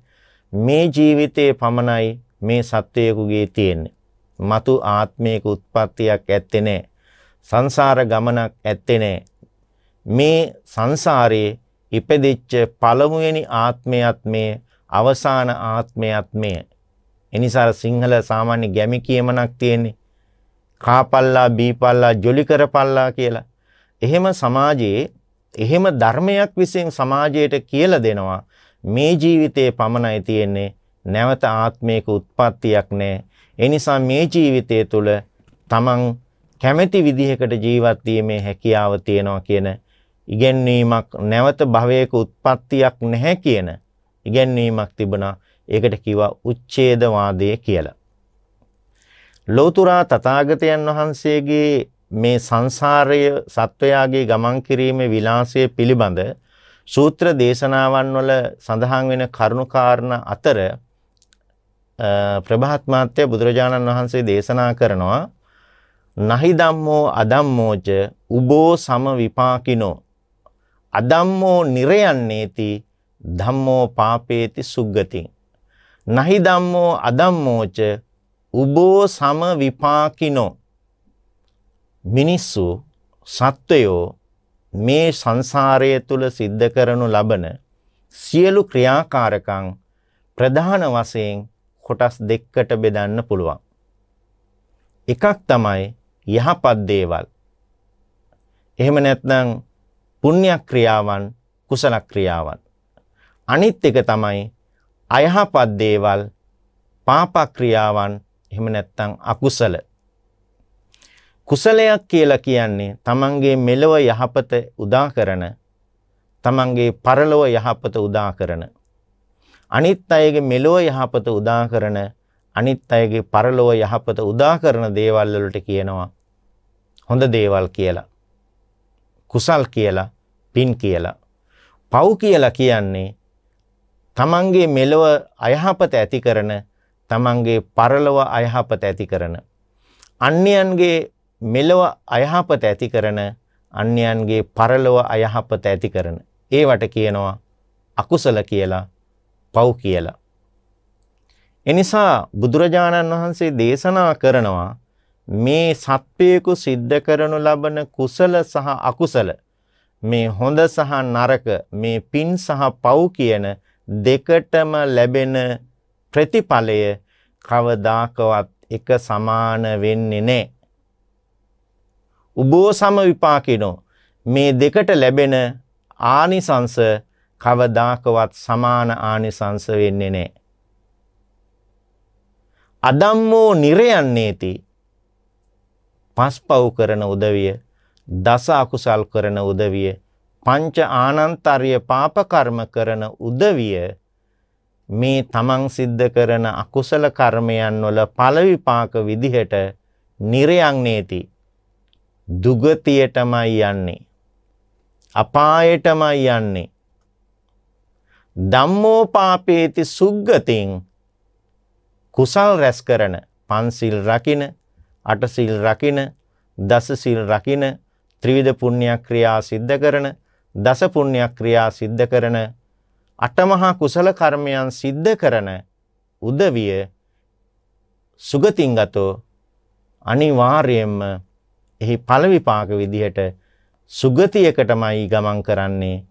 මේ ජීවිතයේ පමණයි මේ සත්වයෙකුගේ තියෙන්නේ. මතු ආත්මයක උත්පත්තියක් ඇත්තේ නැහැ. සංසාර ගමනක් ඇත්තේ නැහැ. මේ සංසාරයේ ඉපදෙච්ච පළමුවෙනි ආත්මයත් මේ, අවසාන ආත්මයත් මේ. එනිසා සිංහල සාමාන්‍ය ගැමි කියමනක් තියෙන්නේ කාපල්ලා බීපල්ලා ජොලි කරපල්ලා කියලා. එහෙම සමාජයේ එහෙම ධර්මයක් විසින් සමාජයට කියලා දෙනවා මේ ජීවිතයේ පමණයි තියෙන්නේ, නැවත ආත්මයක උත්පත්තියක් නැහැ. ඒ නිසා මේ ජීවිතය තුළ තමන් කැමැති විදිහකට ජීවත් වීමේ හැකියාව තියෙනවා කියන ඉගැන්වීමක්, නැවත භවයක උත්පත්තියක් නැහැ කියන ඉගැන්වීමක් තිබුණා. ඒකට කිව්වා උච්ඡේදවාදය කියලා. ලෝතුරා තථාගතයන් වහන්සේගේ මේ සංසාරය සත්වයාගේ ගමන් කිරීමේ විලාසය පිළිබඳ සූත්‍ර දේශනාවන් වල සඳහන් වෙන කරුණු කාරණා අතර ප්‍රභාත් මාත්‍ය බුදුරජාණන් වහන්සේ දේශනා කරනවා නහි ධම්මෝ අධම්මෝච උබෝ සම විපාකිනෝ අධම්මෝ නිරයන්නේති ධම්මෝ පාපේති සුග්ගතින්. නහි ධම්මෝ අධම්මෝච උබෝ සම විපාකිනෝ. මිනිස්සු සත්වයෝ මේ සංසාරය තුල සිද්ධ කරනු ලබන සියලු ක්‍රියාකාරකම් ප්‍රධාන වශයෙන් කොටස් දෙකකට බෙදන්න පුළුවන්. එකක් තමයි යහපත් දේවල්. එහෙම නැත්නම් පුණ්‍ය ක්‍රියාවන්, කුසල ක්‍රියාවන්. අනිත් එක තමයි අයහපත් දේවල්, පාප ක්‍රියාවන්, එහෙම නැත්නම් අකුසල. කුසලයක් කියලා කියන්නේ තමන්ගේ මෙලව යහපත උදා කරන, තමන්ගේ පරලොව යහපත උදා කරන, අනිත් අයගේ මෙලව යහපත උදා කරන, අනිත් අයගේ පරලොව යහපත උදා කරන දේවල් වලට කියනවා හොඳ දේවල් කියලා. කුසල් කියලා, පින් කියලා. පව් කියලා කියන්නේ තමන්ගේ මෙලව අයහපත ඇති කරන, තමන්ගේ පරලොව අයහපත ඇති කරන, අන්‍යයන්ගේ මෙලව අයහපත ඇති කරන, අන්‍යයන්ගේ පරලොව අයහපත ඇති කරන. ඒවට කියනවා අකුසල කියලා, පව් කියලා. එනිසා බුදුරජාණන් වහන්සේ දේශනා කරනවා මේ සත්වයෙකු සිද්ධ කරනු ලබන කුසල සහ අකුසල, මේ හොඳ සහ නරක, මේ පින් සහ පව් කියන දෙකටම ලැබෙන ප්‍රතිඵලය කවදාකවත් එක සමාන වෙන්නේ නැහැ. උබෝ සම විපාකිනෝ. මේ දෙකට ලැබෙන ආනිසංස කවදාකවත් සමාන ආනිසංස වෙන්නේ නැහැ. අදම්මෝ නිරයන්නේති. පස්පව් කරන උදවිය, දස අකුසල් කරන උදවිය, පංච ආනන්තර්ය පාප කර්ම කරන උදවිය මේ තමන් සිද්ධ කරන අකුසල කර්මයන් වල ඵල විපාක විදිහට නිරයන්නේති. දුගතියටමයි යන්නේ, අපායටමයි යන්නේ. ධම්මෝ පාපේති සුග්ගතින්. කුසල් රැස් කරන, පන්සිල් රකින, අටසිල් රකින, දසසිල් රකින, ත්‍රිවිධ පුණ්‍ය ක්‍රියා සිද්ධ කරන, දස පුණ්‍ය ක්‍රියා සිද්ධ කරන, අටමහා කුසල කර්මයන් සිද්ධ කරන උදවිය සුගතින්ගතෝ අනිවාර්යයෙන්ම එහි ඵල විපාක විදිහට සුගතියකටමයි ගමන් කරන්නේ,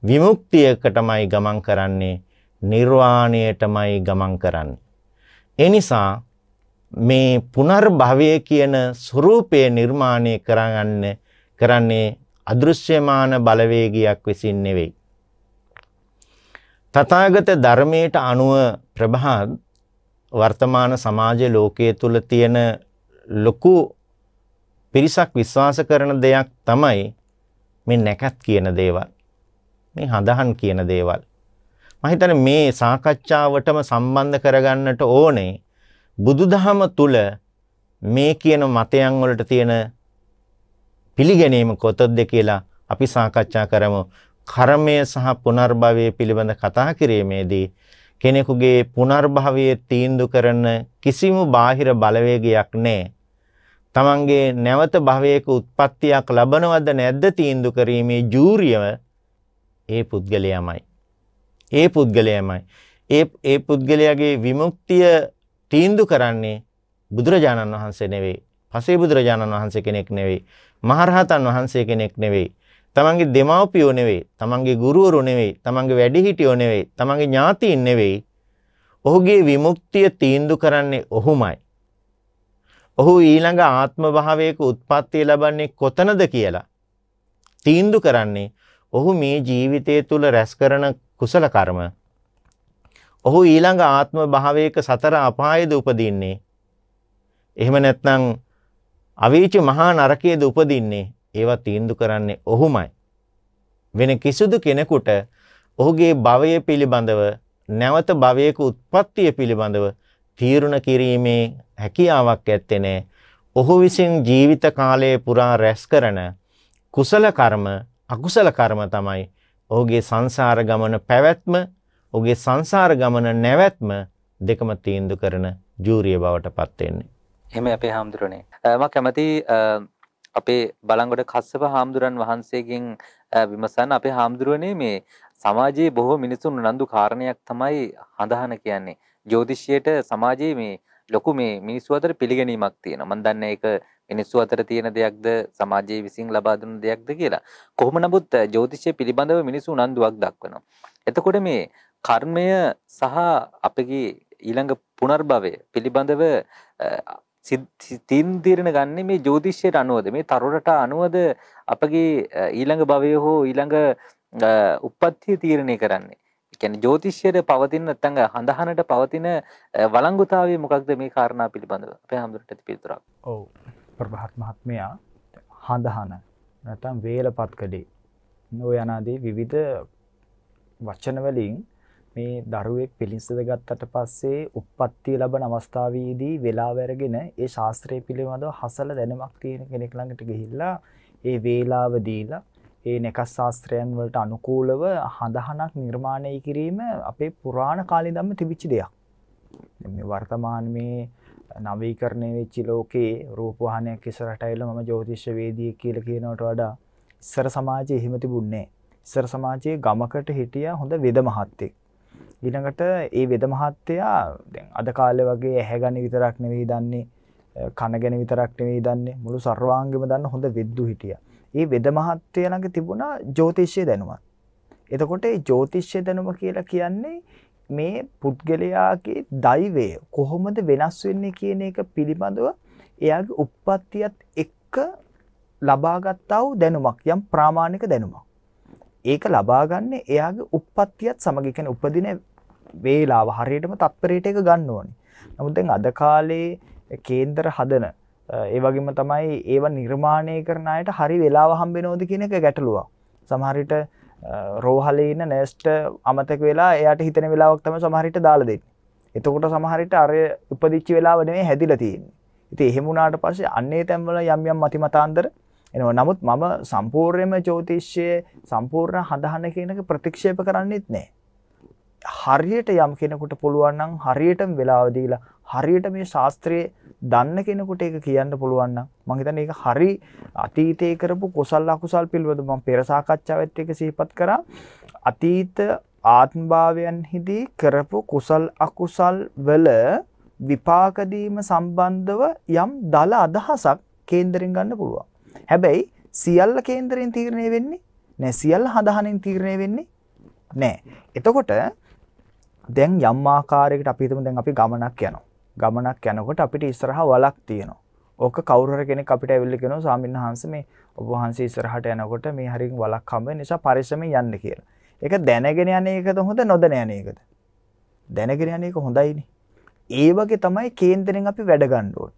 විමුක්තියකටමයි ගමන් කරන්නේ, නිර්වාණයටමයි ගමන් කරන්නේ. ඒ නිසා මේ පුනර්භවය කියන ස්වરૂපය නිර්මාණය කරන්නේ අදෘශ්‍යමාන බලවේගයක් විසින් නෙවෙයි. තථාගත ධර්මයට අනුව ප්‍රභාත් වර්තමාන සමාජ ලෝකයේ තුල තියෙන ලොකු පිරිසක් විශ්වාස කරන දෙයක් තමයි මේ නැකත් කියන දේවල්, මේ හදහන් කියන දේවල්. මම හිතන්නේ මේ සාකච්ඡාවටම සම්බන්ධ කරගන්නට ඕනේ බුදුදහම තුල මේ කියන මතයන් වලට තියෙන පිළිගැනීම කොතොක්ද කියලා අපි සාකච්ඡා කරමු. කර්මය සහ පුනර්භවය පිළිබඳ කතා කිරීමේදී කෙනෙකුගේ පුනර්භවයේ තීන්දුව කරන කිසිම බාහිර බලවේගයක් නැහැ. තමන්ගේ නැවත භවයක උත්පත්තියක් ලබනවද නැද්ද තීන්දුව කිරීමේ ජූරියම ඒ පුද්ගලයාමයි. ඒ පුද්ගලයාගේ විමුක්තිය තීන්දුව කරන්නේ බුදුරජාණන් වහන්සේ නෙවෙයි. පසේ බුදුරජාණන් වහන්සේ කෙනෙක් නෙවෙයි. මහරහතන් වහන්සේ කෙනෙක් නෙවෙයි. තමන්ගේ දෙමව්පියෝ නෙවෙයි. තමන්ගේ ගුරුවරු නෙවෙයි. තමන්ගේ වැඩිහිටියෝ නෙවෙයි. තමන්ගේ ඥාතීන් නෙවෙයි. ඔහුගේ විමුක්තිය තීන්දුව කරන්නේ ඔහුමයි. ඔහු ඊළඟ ආත්ම භාවයක උත්පත්තිය ලබන්නේ කොතනද කියලා තීන්දුව කරන්නේ ඔහු මේ ජීවිතය තුළ රැස් කරන කුසල කර්ම. ඔහු ඊළඟ ආත්ම භාවයක සතර අපායේද උපදින්නේ. එහෙම නැත්නම් අවීච මහා නරකයේද උපදින්නේ. ඒවා තීන්දුව කරන්නේ ඔහුමයි. වෙන කිසිදු කෙනෙකුට ඔහුගේ භවය පිළිබඳව නැවත භවයක උත්පත්තිය පිළිබඳව තීරණ කිරීමේ හැකියාවක් ඇත්තේ නැහැ. ඔහු විසින් ජීවිත කාලයේ පුරා රැස් කරන කුසල කර්ම අකුසල කර්ම තමයි ඔහුගේ සංසාර ගමන පැවැත්ම, ඔහුගේ සංසාර ගමන නැවැත්ම දෙකම තීන්දුව කරන ජූරිය බවට පත් වෙන්නේ. එහෙම අපේ හාමුදුරනේ. මම කැමති අපේ බලංගොඩ කස්සප හාමුදුරන් වහන්සේගෙන් විමසන්න. අපේ හාමුදුරනේ මේ සමාජයේ බොහෝ මිනිසුන් උනන්දු කාරණයක් තමයි හඳහන කියන්නේ. ජ්‍යොතිෂයට සමාජයේ මේ ලොකු මේ මිනිස්සු අතර පිළිගැනීමක් තියෙනවා. මම දන්නේ ඒක මිනිස්සු අතර තියෙන දෙයක්ද සමාජයේ විසින් ලබා දුන්න දෙයක්ද කියලා. කොහොම නමුත් ජ්‍යොතිෂය පිළිබඳව මිනිස්සු උනන්දුවක් දක්වනවා. එතකොට මේ කර්මය සහ අපගේ ඊළඟ පුනර්භවය පිළිබඳව තීරණ ගන්න මේ ජ්‍යොතිෂයට අනුවද මේ තරොරට අනුවද අපගේ ඊළඟ භවය හෝ ඊළඟ උප්පත්තිය තීරණය කරන්නේ. ඒ කියන්නේ ජ්‍යොතිෂයේ පවතින නැත්නම් හඳහනට පවතින වළංගුතාවය මොකක්ද මේ කාරණා පිළිබඳව අපේ හැමදෙරට පිළිතුරක්. ඔව් ප්‍රභාත් මහත්මයා හඳහන නැත්නම් වේලපත්කඩේ ඔය අනාදී විවිධ වචන වලින් මේ දරුවෙක් පිළිසඳ ගත්තට පස්සේ උප්පත්තිය ලබන අවස්ථාවේදී වෙලාව අරගෙන ඒ ශාස්ත්‍රය පිළිබඳව හසල දැනුමක් තියෙන කෙනෙක් ළඟට ගිහිල්ලා ඒ වේලාව දීලා ඒ නෙකස් ශාස්ත්‍රයන් වලට අනුකූලව හඳහනක් නිර්මාණය කිරීම අපේ පුරාණ කාලේ ඉඳන්ම තිබිච්ච දෙයක්. මේ වර්තමාන මේ නවීකරණය වෙච්ච ලෝකේ රූප වාහනයක් ඉස්සරහට ඇවිල්ලා මම ජ්‍යොතිෂ වේදිකයෙක් කියලා කියනවට වඩා ඉස්සර සමාජයේ එහෙම තිබුණේ නැහැ. ඉස්සර සමාජයේ ගමකට හිටියා හොඳ වෙද මහත්තයෙක්. ඊළඟට ඒ වෙද මහත්තයා දැන් අද කාලේ වගේ ඇහැ ගැන විතරක් නෙවෙයි දන්නේ, කන ගැන විතරක් නෙවෙයි දන්නේ, මුළු සර්වාංගෙම දන්න හොඳ වෙද්දු හිටියා. ඒ වෙද මහත්තයා ළඟ තිබුණා ජ්‍යොතිෂය දැනුමක්. එතකොට ඒ ජ්‍යොතිෂය දැනුම කියලා කියන්නේ මේ පුද්ගලයාගේ දෛවය කොහොමද වෙනස් වෙන්නේ කියන එක පිළිබඳව එයාගේ උප්පත්තියත් එක්ක ලබාගත්තා වූ දැනුමක්, යම් ප්‍රාමාණික දැනුමක්. ඒක ලබා ගන්න එයාගේ උප්පත්තියත් සමග කියන උපදින වේලාව හරියටම තත්පරයට එක ගන්න ඕනේ. නමුත් දැන් අද කාලේ කේන්දර හදන ඒ වගේම තමයි ඒව නිර්මාණය කරන අයට හරි වෙලාව හම්බෙනවද කියන එක ගැටලුවක්. සමහර විට රෝහලේ ඉන්න නර්ස්ට අමතක වෙලා එයාට හිතෙන වෙලාවක් තමයි සමහර විට දාලා දෙන්නේ. එතකොට සමහර විට අර උපදිච්ච වෙලාව නෙමෙයි හැදිලා තියෙන්නේ. ඉතින් එහෙම වුණාට පස්සේ අන්නේ තැන්වල යම් යම් මතිමතාන්තර එනවා. නමුත් මම සම්පූර්ණයෙන්ම ජ්‍යොතිෂයේ සම්පූර්ණ හඳහන කියනක ප්‍රතික්ෂේප කරන්නේත් නැහැ. හරියට යම් කෙනෙකුට පුළුවන් නම් හරියටම වෙලාව දීලා හරියට මේ ශාස්ත්‍රයේ දන්න කෙනෙකුට ඒක කියන්න පුළුවන් නම් මම හිතන්නේ ඒක හරි අතීතයේ කරපු කුසල අකුසල් පිළිබඳ මම පෙර සාකච්ඡාවෙත් එක සිහිපත් කරා. අතීත ආත්මභාවයන්හිදී කරපු කුසල් අකුසල් වල විපාක දීම සම්බන්ධව යම් දල අදහසක් කේන්දරෙන් ගන්න පුළුවන්. හැබැයි සියල්ල කේන්දරෙන් තීරණය වෙන්නේ නෑ. සියල්ල හඳහනින් තීරණය වෙන්නේ නෑ. එතකොට දැන් යම් ආකාරයකට අපි හිතමු දැන් අපි ගමනක් යනවා. ගමනක් යනකොට අපිට ඉස්සරහා වලක් තියෙනවා. ඕක කවුරු හරි කෙනෙක් අපිට ඇවිල්ලා කියනවා ස්වාමීන් වහන්සේ මේ ඔබ වහන්සේ ඉස්සරහට යනකොට මේ හරියන් වලක් හම්බ වෙන නිසා පරිස්සමෙන් යන්න කියලා. ඒක දැනගෙන යන එකද හොඳ නොදැන යන එකද? දැනගෙන යන එක හොඳයිනේ. ඒ වගේ තමයි කේන්දරෙන් අපි වැඩ ගන්න ඕනේ.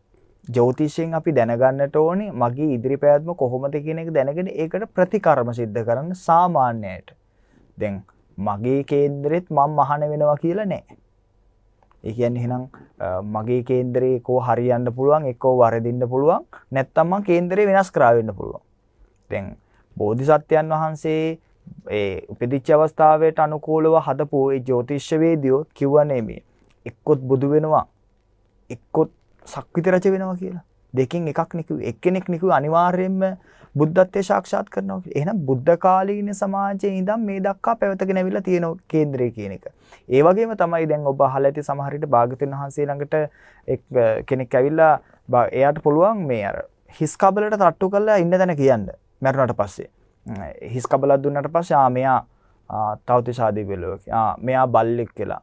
ජ්‍යොතිෂයෙන් අපි දැනගන්නට ඕනේ මගේ ඉදිරි පැවැත්ම කොහොමද කියන එක දැනගෙන ඒකට ප්‍රතිකර්ම සිද්ධ කරන්න සාමාන්‍යයට. දැන් මගේ කේන්දරෙත් මම මහාන වෙනවා කියලා නෑ. ඒ කියන්නේ එහෙනම් මගේ කේන්දරේ කෝ හරියන්න පුළුවන්, එක්කෝ වරදින්න පුළුවන්, නැත්නම් මම කේන්දරේ වෙනස් කරා වෙන්න පුළුවන්. දැන් බෝධිසත්වයන් වහන්සේ ඒ උපදිච්ච අවස්ථාවට අනුකූලව හදපු ඒ ජ්‍යොතිෂ්‍යවේදියෝ කිව්වනේ මේ එක්කොත් බුදු වෙනවා එක්කොත් සක්විති රජ වෙනවා කියලා. දෙකෙන් එකක් නිකු එක්කෙනෙක් නිකු අනිවාර්යයෙන්ම බුද්ධත්වයේ සාක්ෂාත් කරනවා කියලා. එහෙනම් බුද්ධ කාලීන සමාජයේ ඉඳන් මේ දක්වා පැවතගෙන ඇවිල්ලා තියෙන කේන්දරය කියන එක. ඒ වගේම තමයි දැන් ඔබ අහලා ඇති සමහර විට භාග්‍යවතුන් වහන්සේ ළඟට කෙනෙක් ඇවිල්ලා එයාට පුළුවන් මේ අර හිස් කබලට තට්ටු කරලා ඉන්න තැන කියන්න. මරුණාට පස්සේ. හිස් කබලක් දුන්නාට පස්සේ මෙයා තවතිසාදී වෙලෝ. මෙයා බල්ලෙක් කියලා.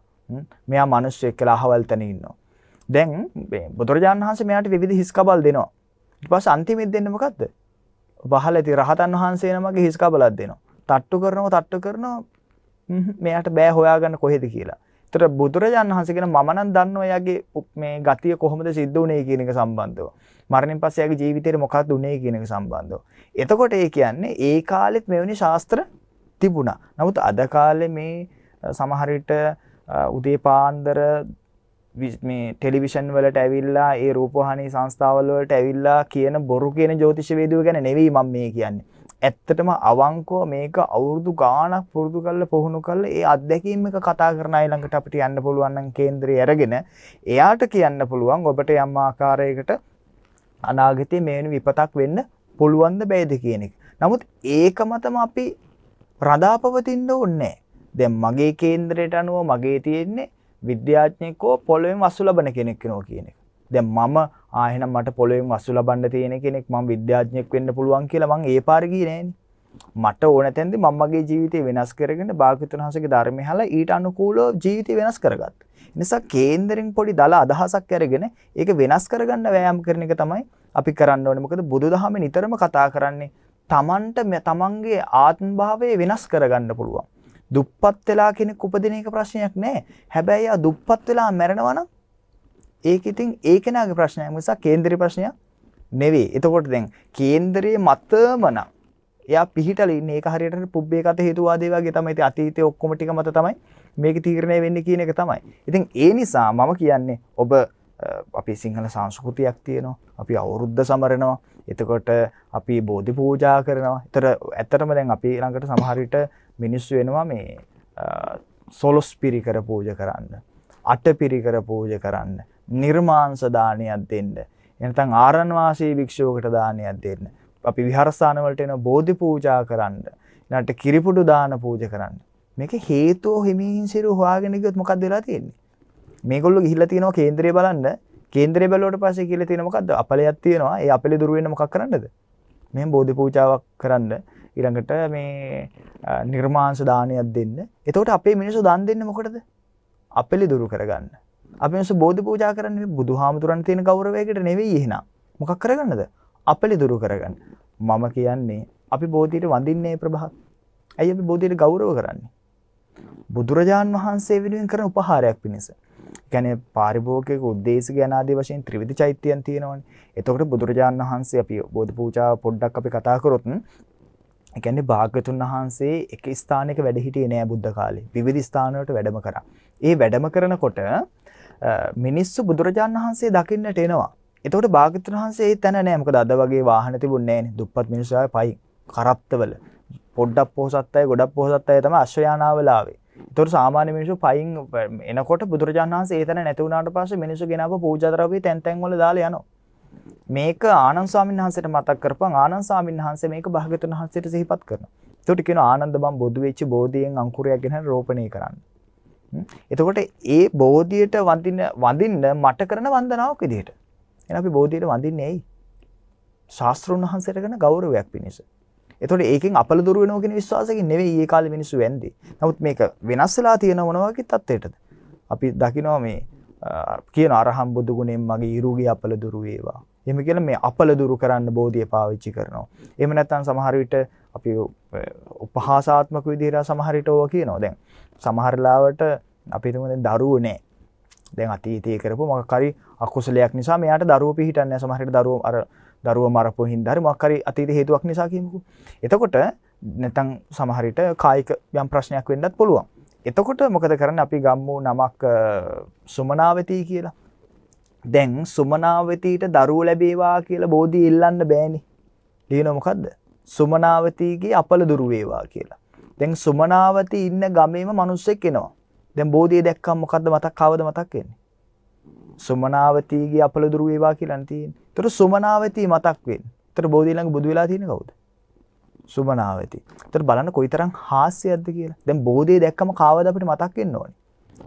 මෙයා මිනිස්සෙක් කියලා අහවල් තැන ඉන්නවා. දැන් මේ බුදුරජාණන් වහන්සේ මෙයාට විවිධ හිස් කබල් දෙනවා. ඊට පස්සේ අන්තිමෙත් දෙන්නේ මොකද්ද? වහල ඇති රහතන් වහන්සේ නමගේ හිස් කබලක් දෙනවා. තට්ටු කරනවා මෙයාට බෑ හොයාගන්න කොහෙද කියලා. ඒතර බුදුරජාණන් වහන්සේ කියන මම නම් දන්නවා එයාගේ මේ ගතිය කොහොමද සිද්ධ වුනේ කියන එක සම්බන්ධව. මරණයෙන් පස්සේ එයාගේ ජීවිතේට මොකක්ද උනේ කියන එක සම්බන්ධව. එතකොට ඒ කියන්නේ ඒ කාලෙත් මෙවැනි ශාස්ත්‍ර තිබුණා. නමුත් අද කාලේ මේ සමහර විට උදේ පාන්දර මේ ටෙලිවිෂන් වලට ඇවිල්ලා ඒ රූපවාහිනී සංස්ථාවල වලට ඇවිල්ලා කියන බොරු කියන ජ්‍යොතිෂවේදියෝ ගැන නෙවෙයි මම මේ කියන්නේ. ඇත්තටම අවංකව මේක අවුරුදු ගාණක් පුරුදු කරලා පුහුණු කරලා ඒ අත්දැකීම් එක කතා කරන අය ළඟට අපිට යන්න පුළුවන් නම් කේන්දරේ අරගෙන එයාට කියන්න පුළුවන් ඔබට යම් ආකාරයකට අනාගතයේ මේන විපතක් වෙන්න පුළුවන්ද බැයිද කියන එක. නමුත් ඒක මතම අපි රඳාපවතින්න ඕනේ. දැන් මගේ කේන්දරයට අනුව මගේ තියෙන්නේ විද්‍යාඥයෙක්ව පොළොවෙන් වස්තු ලබන කෙනෙක් වෙනවා කියන එක. දැන් මම එහෙනම් මට පොළොවෙන් වස්තු ලබන්න තියෙන කෙනෙක් මම විද්‍යාඥයෙක් වෙන්න පුළුවන් කියලා මං ඒ පාරේ ගියේ නෑනේ. මට ඕන තැනදී මම මගේ ජීවිතය වෙනස් කරගෙන භාග්‍යවතුන් වහන්සේගේ ධර්මය අහලා ඊට අනුකූලව ජීවිතය වෙනස් කරගත්තා. ඒ නිසා කේන්දරෙන් පොඩි දල අදහසක් අරගෙන ඒක වෙනස් කරගන්න වෑයම් කරන එක තමයි අපි කරන්න ඕනේ. මොකද බුදුදහමේ නිතරම කතා කරන්නේ තමන්ගේ ආත්ම භාවය වෙනස් කරගන්න පුළුවන්. දුප්පත් වෙලා කෙනෙක් උපදින එක ප්‍රශ්නයක් නෑ. හැබැයි ආ දුප්පත් වෙලා මැරෙනවා නම් ඒක ඉතින් ඒ කෙනාගේ ප්‍රශ්නයක් මිසක් කේන්දරේ ප්‍රශ්නයක් නෙවෙයි. එතකොට දැන් කේන්දරයේ මතම නම් එයා පිහිටලා ඉන්නේ ඒක හරියට පුබ්බේකත හේතුවාදී වගේ තමයි. ඉතින් අතීතයේ ඔක්කොම ටික මත තමයි මේක තීරණය වෙන්නේ කියන එක තමයි. ඉතින් ඒ නිසා මම කියන්නේ ඔබ අපි සිංහල සංස්කෘතියක් තියෙනවා. අපි අවුරුද්ද සමරනවා. එතකොට අපි බෝධි පූජා කරනවා. ඇත්තටම දැන් අපි ළඟට සමහර විට මිනිස්සු වෙනවා මේ සොලොස් පිරිකර පූජා කරන්න. අට පිරිකර පූජා කරන්න. නිර්මාංශ දානයක් දෙන්න. එනතන් ආරණවාසී භික්ෂුවකට දානයක් දෙන්න. අපි විහාරස්ථාන වලට එන බෝධි පූජා කරන්න. ඊළඟට කිරිපුඩු දාන පූජා කරන්න. මේක හේතුව හිමින් සිරු හොයාගෙන ගියොත් මොකක්ද වෙලා තියෙන්නේ? මේගොල්ලෝ ගිහිල්ලා තියෙනවා කේන්දරේ බලන්න. කේන්දරේ බැලුවට පස්සේ කියලා තියෙන මොකද්ද? අපලයක් තියෙනවා. ඒ අපලේ දුර වෙන්න මොකක් කරන්නද? මෙහෙම බෝධි පූජාවක් කරන්න. ඊළඟට මේ නිර්මාංශ දානයක් දෙන්න. එතකොට අපේ මිනිස්සු දන් දෙන්නේ මොකටද? අපලේ දුරු කරගන්න. අපි මිනිස්සු බෝධි පූජා කරන්නේ බුදුහාමුදුරන් තියෙන ගෞරවයකට නෙවෙයි එහෙනම්. මොකක් කරගන්නද? අපලේ දුරු කරගන්න. මම කියන්නේ අපි බෝධියට වඳින්නේ ප්‍රභාත්. ඇයි අපි බෝධියට ගෞරව කරන්නේ? බුදුරජාන් වහන්සේ වෙනුවෙන් කරන උපහාරයක් පිණිස. කියන්නේ පාරිභෝගික උද්දේශික අනාදී වශයෙන් ත්‍රිවිධ චෛත්‍යයන් තියෙනවනේ. එතකොට බුදුරජාන් වහන්සේ අපි බෝධි පූජාව පොඩ්ඩක් අපි කතා කරොත් ඒ කියන්නේ භාග්‍යතුන් වහන්සේ එක ස්ථානයක වැඩ හිටියේ නෑ බුද්ධ කාලේ. විවිධ ස්ථාන වලට වැඩම කරා. ඒ වැඩම කරනකොට මිනිස්සු බුදුරජාන් වහන්සේ දකින්නට එනවා. එතකොට භාග්‍යතුන් වහන්සේ ඒ තැන නෑ. මොකද අද වගේ වාහන තිබුණේ නෑනේ. දුප්පත් මිනිස්සු ආවේ පයි කරත්තවල. පොඩ්ඩක් පොහසත් අය ගොඩක් පොහසත් අය තමයි අශ්වයානාවල ආවේ. ඒතකොට සාමාන්‍ය මිනිස්සු පයින් එනකොට බුදුරජාණන් වහන්සේ ඒ තැන නැති වුණාට පස්සේ මිනිස්සු ගෙනාව පූජා ද්‍රව්‍ය තැන් තැන් වල දාලා යනවා. මේක ආනන්ද ස්වාමීන් වහන්සේට මතක් කරපන්. ආනන්ද ස්වාමීන් වහන්සේ මේක භාග්‍යවතුන් වහන්සේට සිහිපත් කරනවා. ඒකට කියනවා ආනන්ද මම බොදු වෙච්ච බෝධියෙන් අංකුරයක් ගෙන රෝපණය කරන්න. එතකොට ඒ බෝධියට වඳින්න මට කරන වන්දනාවක් විදිහට. එහෙනම් අපි බෝධියට වඳින්නේ ඇයි? ශාස්ත්‍රඥ වහන්සේට කරන ගෞරවයක් පිණිස. එතකොට ඒකෙන් අපල දුර වෙනවා කියන විශ්වාසයෙන් නෙවෙයි මේ කාලේ මිනිස්සු වැන්දේ. නමුත් මේක වෙනස් වෙලා තියෙන මොනවා වගේ තත්ත්වයකටද? අපි දකිනවා මේ කියන අරහම් බුදු ගුණයෙන් මගේ ඉරුගේ අපල දුරු වේවා. එහෙම කියලා මේ අපල දුරු කරන්න බෝධිය පාවිච්චි කරනවා. එහෙම නැත්නම් සමහර විට අපි උපහාසාත්මක විදිහට සමහර විට ඕවා කියනවා. දැන් සමහර ලාවට අපි හිතමු දැන් දරුවෝ නැහැ. දැන් අතීතයේ කරපු මොකක් හරි අකුසලයක් නිසා මෙයාට දරුවෝ පිහිටන්නේ නැහැ. සමහර විට දරුවෝ මරපු හින්දා හරි මොකක් හරි අතීත හේතුවක් නිසා කියමුකෝ. එතකොට නැත්නම් සමහර විට කායික යම් ප්‍රශ්නයක් වෙන්නත් පුළුවන්. එතකොට මොකද කරන්නේ? අපි ගම්මු නමක් සුමනාවතී කියලා. දැන් සුමනාවතීට දරුවෝ ලැබේවා කියලා බෝධිය ඉල්ලන්න බෑනේ. ලියන මොකද්ද? සුමනාවතීගේ අපල දුරු වේවා කියලා. දැන් සුමනාවතී ඉන්න ගමේම මිනිස්සෙක් එනවා. දැන් බෝධිය දැක්කම මොකද්ද මතක් ආවද මතක් වෙන්නේ? සුමනාවතීගේ අපල දුරු වේවා කියලානේ තියෙන්නේ. ඒතර සුමනාවතී මතක් වෙන්නේ. ඒතර බෝධිය ළඟ බුදු වෙලා තියෙන්නේ කවුද? සුමනාවතී. ඒතර බලන්න කොයිතරම් හාස්‍යයක්ද කියලා. දැන් බෝධිය දැක්කම කාවද අපිට මතක් වෙන්න ඕනේ.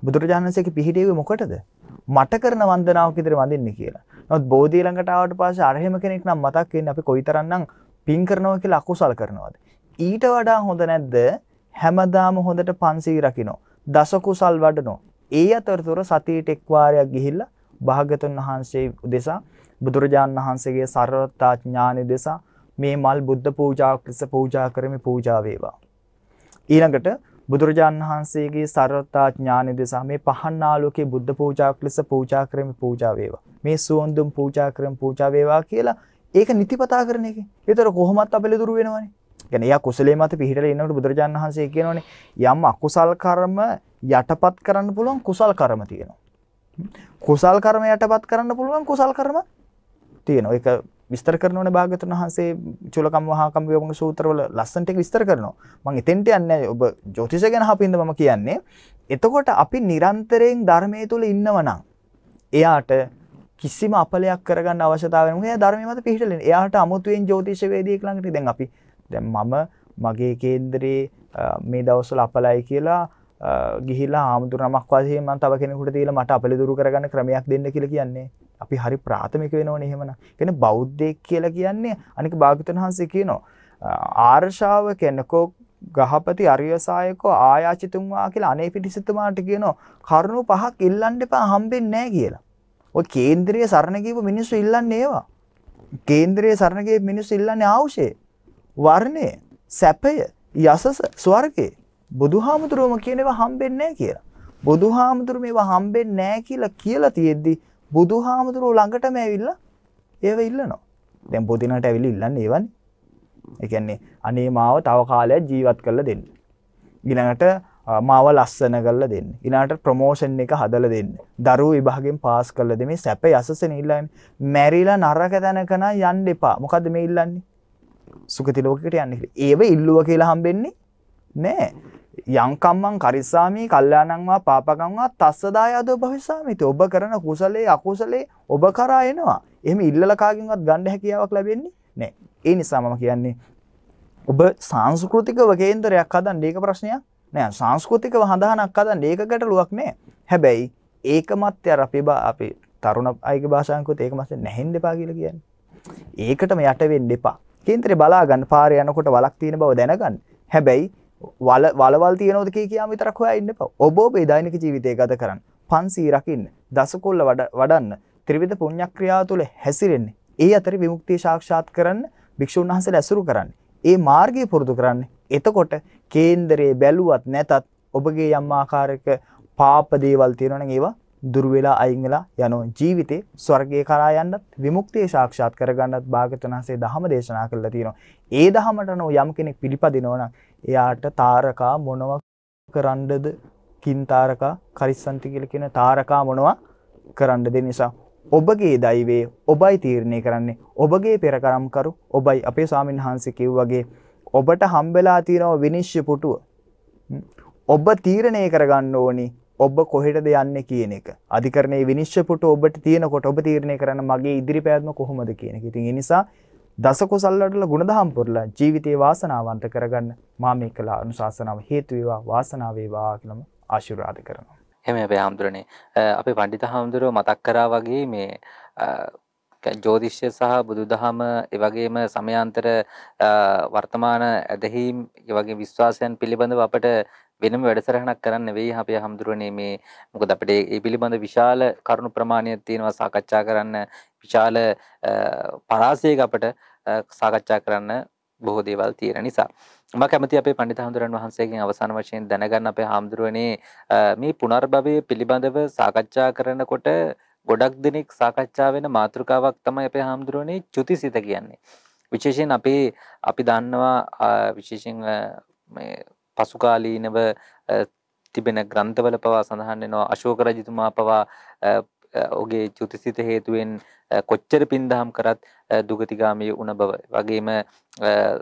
බුදුරජාණන් වහන්සේගේ පිහිටියේ මොකටද? මට කරන වන්දනාවක් විතර වඳින්න කියලා. නමුත් බෝධිය ළඟට ආවට පස්සේ අරහෙම කෙනෙක් නම් මතක් වෙන්නේ අපි කොයිතරම්නම් පින් කරනවා කියලා අකුසල් කරනවද? ඊට වඩා හොඳ නැද්ද? හැමදාම හොඳට පන්සීල් රකින්න. දස කුසල් වඩනෝ. ඒ අතරතුර සතියට එක් වාරයක් ගිහිල්ලා භාග්‍යතුන් වහන්සේ උදෙසා බුදුරජාණන් වහන්සේගේ සර්වතා ඥානෙ දෙසා මේ මල් බුද්ධ පූජාවක් ලෙස පූජා කරමි පූජා වේවා. ඊළඟට බුදුරජාණන් වහන්සේගේ සර්වතා ඥානෙ දෙසා මේ පහන් ආලෝකයේ බුද්ධ පූජාවක් ලෙස පූජා කරමි පූජා වේවා. මේ සුවඳුම් පූජා කරමි පූජා වේවා කියලා ඒක නිතිපතා කරන එක. ඒතර කොහොමත් අපල දුරු වෙනවනේ. කියන්නේ යා කුසලයේ මත පිහිටලා ඉන්නකොට බුදුරජාණන් වහන්සේ කියනෝනේ යම් අකුසල් කර්ම යටපත් කරන්න පුළුවන් කුසල් කර්ම තියෙනවා. කුසල් කර්ම යටපත් කරන්න පුළුවන් කුසල් කර්ම තියෙනවා. ඒක විස්තර කරනෝනේ භාග්‍යවතුන් වහන්සේ චුලකම් වහකම් වේගුණ සූත්‍රවල ලස්සනට ඒක විස්තර කරනවා. මම එතෙන්ට යන්නේ ඔබ ජ්‍යොතිෂ ගැන හපින්ද මම කියන්නේ. එතකොට අපි නිරන්තරයෙන් ධර්මයේ තුල ඉන්නවනම් එයාට කිසිම අපලයක් කරගන්න අවශ්‍යතාවය නැහැ. එයා ධර්මයේ මත පිහිටලා ඉන්නේ. එයාට අමුතුවෙන් ජ්‍යොතිෂ වේදිකේ ළඟට දැන් අපි දැන් මම මගේ කේන්දරේ මේ දවස්වල අපලයි කියලා ගිහිලා ආමුදුරමක් වශයෙන් මම තව කෙනෙකුට දීලා මට අපල දුරු කරගන්න ක්‍රමයක් දෙන්න කියලා කියන්නේ. අපි හරි ප්‍රාථමික වෙනවනේ එහෙමනම්. කියන්නේ බෞද්ධයෙක් කියලා කියන්නේ අනික භාග්‍යවතුන් වහන්සේ කියනවා ආර්ශාව කෙනකෝ ගහපති අරියසායකෝ ආයාචිතුම්වා කියලා අනේ පිටිසිතුමාට කියනවා කරුණු පහක් ඉල්ලන්න එපා හම්බෙන්නේ නැහැ කියලා. ඔය කේන්ද්‍රීය සරණ ගිහුව මිනිස්සු ඉල්ලන්නේ ඒවා. කේන්ද්‍රීය සරණ ගිහුව මිනිස්සු ඉල්ලන්නේ ආවුෂේ, වර්ණය, සැපය, යසස, ස්වර්ගය. බුදුහාමුදුරුවම කියන ඒවා හම්බෙන්නේ නැහැ කියලා. බුදුහාමුදුරුවෝ මේවා හම්බෙන්නේ නැහැ කියලා තියෙද්දි බුදුහාමුදුරුවෝ ළඟටම ඇවිල්ලා ඒව ඉල්ලනවා. දැන් පොදිනට ඇවිල්ලා ඉල්ලන්නේ ඒවනේ. ඒ කියන්නේ අනේ මාව තව කාලයක් ජීවත් කරලා දෙන්න. ඊළඟට මාව ලස්සන කරලා දෙන්න. ඊළඟට ප්‍රොමෝෂන් එක හදලා දෙන්න. දරුවෝ විභාගයෙන් පාස් කරලා දෙන්න. මේ සැප යසසනේ ඉල්ලන්නේ. මැරිලා නරක තැනක යන්න එපා. මොකද්ද මේ ඉල්ලන්නේ? සුගති ලෝකෙකට යන්න කියලා. ඒව ඉල්ලුවා කියලා හම්බෙන්නේ නෑ. යංකම්මං කරිස්සාමි කල්යාණං වා පාපකං වා තස්සදායදෝ භවිස්සාමිති. ඔබ කරන කුසලයේ අකුසලයේ ඔබ කරා එනවා. එහෙම ඉල්ලලා කාගෙන්වත් ගන්න හැකියාවක් ලැබෙන්නේ නෑ. ඒ නිසා මම කියන්නේ ඔබ සංස්කෘතිකව කේන්දරයක් හදන්න ඒක ප්‍රශ්නයක් නෑ. සංස්කෘතිකව හදානක් හදන්න ඒක ගැටලුවක් නෑ. හැබැයි ඒකමත් අර අපි තරුණ අයගේ භාෂාවෙන් කිව්වොත් ඒකමත් නැහෙන්න එපා කියලා කියන්නේ. ඒකටම යට වෙන්න එපා. කේන්දරේ බලා ගන්න පාරේ යනකොට වලක් තියෙන බව දැනගන්න. හැබැයි වලවල් තියනවද කියාම විතරක් හොයා ඉන්න එපා. ඔබ දෛනික ජීවිතය ගත කරන්න. පන්සී රකින්න. දසකොල්ල වඩන්න. ත්‍රිවිධ පුණ්‍යක්‍රියා තුළ හැසිරෙන්න. ඒ අතරේ විමුක්තිය සාක්ෂාත් කරන්න භික්ෂුන් වහන්සේලා ඇසුරු කරන්න. ඒ මාර්ගය පුරුදු කරන්න. එතකොට කේන්දරේ බැලුවත් නැතත් ඔබගේ යම් ආකාරයක පාප දේවල් තියෙනවා නම් ඒවා දුරු වෙලා අයින් වෙලා යනවා. ජීවිතේ ස්වර්ගයේ කරා යන්නත් විමුක්තිය සාක්ෂාත් කරගන්නත් භාග්‍යවතුන් වහන්සේ ධහම දේශනා කළා තියෙනවා. ඒ ධහමට යම් කෙනෙක් පිළිපදිනවා නම් එයාට තාරකා මොනව කරන්නද? කින් තාරකා කරිස්සන්ති කියලා කියන තාරකා මොනව කරන්නද? නිසා ඔබගේ දෛවයේ ඔබයි තීරණය කරන්නේ. ඔබගේ පෙර කරම් කරු ඔබයි. අපේ ස්වාමීන් වහන්සේ කිව්වාගේ ඔබට හම්බෙලා තියෙන විනිශ්චය පුටුව ඔබ තීරණය කරගන්න ඕනි. ඔබ කොහෙටද යන්නේ කියන එක. අධිකරණයේ විනිශ්චය පුටුව ඔබට තියෙනකොට ඔබ තීරණය කරන්න මගේ ඉදිරි පැවැත්ම කොහොමද කියන එක. ඉතින් ඒ නිසා දස කුසල් වලට ගුණධම් පුරලා ජීවිතේ වාසනාවන්ත කරගන්න මා මේ කළ අනුශාසනාව හේතු වේවා වාසනාව වේවා කියලාම ආශිර්වාද කරනවා. එහෙම අපේ හාමුදුරනේ අපේ පඬිත හාමුදුරුවෝ මතක් කරා වගේ මේ ජ්‍යොතිෂය සහ බුදුදහම ඒ වගේම සමයාන්තර වර්තමාන ඇදහිම් ඒ වගේ විශ්වාසයන් පිළිබඳව අපට වෙනම වැඩසටහනක් කරන්න වෙයි අපේ හාමුදුරනේ. මේ මොකද අපිට මේ පිළිබඳ විශාල කරුණු ප්‍රමාණයක් තියෙනවා සාකච්ඡා කරන්න. විශාල පරාසයක අපට සාකච්ඡා කරන්න බොහෝ දේවල් තියෙන නිසා මම කැමති අපේ පඬිත හාමුදුරන් වහන්සේගෙන් අවසාන වශයෙන් දැනගන්න අපේ හාමුදුරනේ මේ පුනර්භවය පිළිබඳව සාකච්ඡා කරනකොට ගොඩක් දෙනෙක් සාකච්ඡා වෙන මාතෘකාවක් තමයි අපේ හාමුදුරනේ චුතිසිත කියන්නේ. විශේෂයෙන් අපි දන්නවා විශේෂයෙන් මේ පසුකාලීනව තිබෙන ග්‍රන්ථවල පවා සඳහන් වෙනවා අශෝක රජතුමා පවා ඔහුගේ චුතිසිත හේතුවෙන් කොච්චර පින්දහම් කරත් දුගතිගාමී වුණ බව. වගේම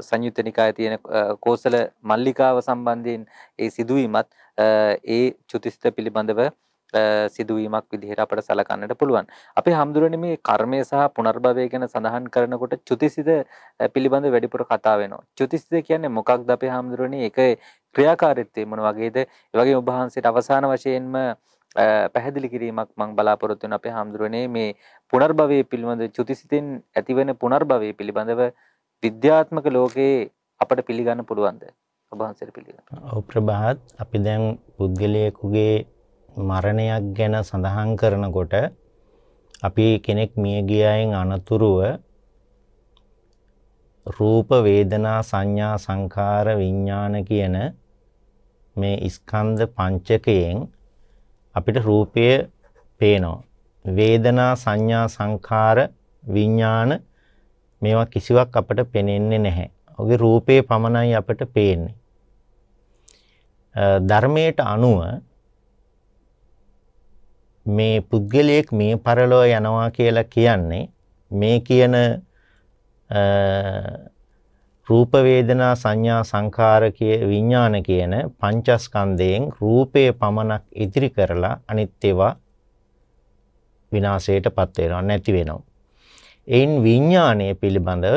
සංයුත්ත නිකායේ තියෙන කෝසල මල්ලිකාව සම්බන්ධයෙන් ඒ සිදුවීමත් ඒ චුතිසිත පිළිබඳව සිදුවීමක් විදිහට අපට සලකන්නට පුළුවන්. අපේ හාමුදුරනේ මේ කර්මය සහ පුනර්භවය ගැන සඳහන් කරනකොට චුතිසිත පිළිබඳව වැඩිපුර කතා වෙනවා. චුතිසිත කියන්නේ මොකක්ද අපේ හාමුදුරනේ? ඒක ක්‍රියාකාරීත්වය මොන වගේද? ඒ වගේම ඔබ වහන්සේට අවසාන වශයෙන්ම පැහැදිලි කිරීමක් මම බලාපොරොත්තු වෙන අපේ හාමුදුරනේ මේ පුනර්භවය පිළිබඳ චුතිසිතෙන් ඇතිවෙන පුනර්භවය පිළිබඳව විද්‍යාත්මක ලෝකයේ අපට පිළිගන්න පුළුවන්ද? ඔබ වහන්සේට පිළිගන්න. ඔව් ප්‍රභාත්, අපි දැන් පුද්ගලයෙකුගේ මරණයක් ගැන සඳහන් කරනකොට අපි කෙනෙක් මිය ගියායින් අනතුරුව රූප වේදනා සංඥා සංඛාර විඥාන කියන මේ ස්කන්ධ පංචකයෙන් අපිට රූපය පේනවා. වේදනා සංඥා සංඛාර විඥාන මේවා කිසිවක් අපට පෙනෙන්නේ නැහැ. ඔගේ රූපේ පමණයි අපට පේන්නේ. ධර්මයට අනුව මේ පුද්ගලයෙක් මේ පරලෝ යනවා කියලා කියන්නේ මේ කියන රූප වේදනා සංඥා සංඛාර විඥාන කියන පංචස්කන්ධයෙන් රූපේ පමණක් ඉදිරි කරලා අනිත් ඒවා විනාශයටපත් වෙනවා, නැති වෙනවා. එයින් විඥානය පිළිබඳව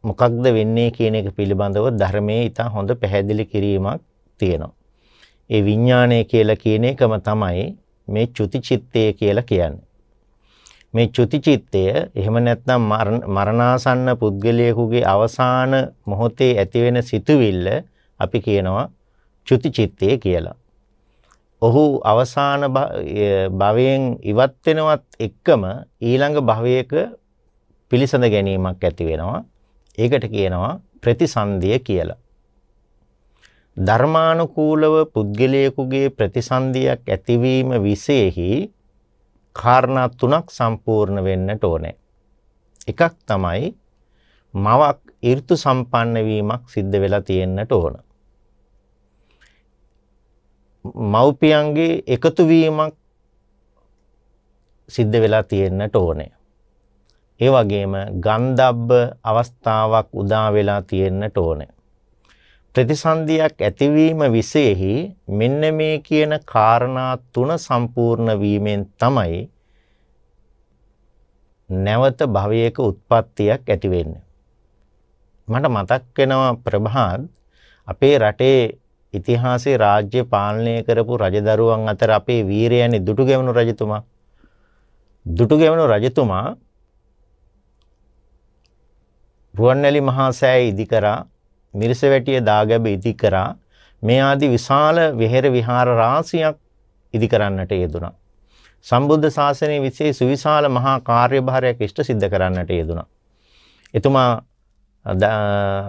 මොකක්ද වෙන්නේ කියන එක පිළිබඳව ධර්මයේ ඉතා හොඳ පැහැදිලි කිරීමක් තියෙනවා. ඒ විඥානය කියලා කියන එකම තමයි මේ චුති චිත්තය කියලා කියන්නේ. මේ චුති චිත්තය එහෙම නැත්නම් මරණාසන්න පුද්ගලයෙකුගේ අවසාන මොහොතේ ඇතිවෙන සිතුවිල්ල අපි කියනවා චුති චිත්තය කියලා. ඔහු අවසාන භවයෙන් ඉවත් වෙනවත් එක්කම ඊළඟ භවයක පිළිසඳ ගැනීමක් ඇති වෙනවා. ඒකට කියනවා ප්‍රතිසන්දිය කියලා. ධර්මානුකූලව පුද්ගලයෙකුගේ ප්‍රතිසන්දියක් ඇතිවීම විශේෂෙහි කාරණා තුනක් සම්පූර්ණ වෙන්නට ඕනේ. එකක් තමයි මවක් ඍතු සම්පන්න වීමක් සිද්ධ වෙලා තියෙන්නට ඕන. මව්පියන්ගේ එකතු වීමක් සිද්ධ වෙලා තියෙන්නට ඕනේ. ඒ වගේම ගන්ධබ්බ අවස්ථාවක් උදා වෙලා තියෙන්නට ඕනේ. ප්‍රතිසන්දියක් ඇතිවීම විශේෂෙහි මෙන්න මේ කියන කාරණා තුන සම්පූර්ණ වීමෙන් තමයි නැවත භවයක උත්පත්තියක් ඇති වෙන්නේ. මට මතක් වෙනවා ප්‍රභාත්, අපේ රටේ ඉතිහාසයේ රාජ්‍ය පාලනය කරපු රජදරුවන් අතර අපේ වීරයනි දුටුගැමුණු රජතුමා. දුටුගැමුණු රජතුමා රුවන්වැලි මහා සෑය ඉදි කරා, මිරිසවැටිය දාගැබ ඉදි කරා, මේ ආදී විශාල විහෙර විහාර රාශියක් ඉදි කරන්නට යෙදුණා. සම්බුද්ධ ශාසනයේ විශේෂ සුවිශාල මහා කාර්යභාරයක් ඉෂ්ට සිද්ධ කරන්නට යෙදුණා. එතුමා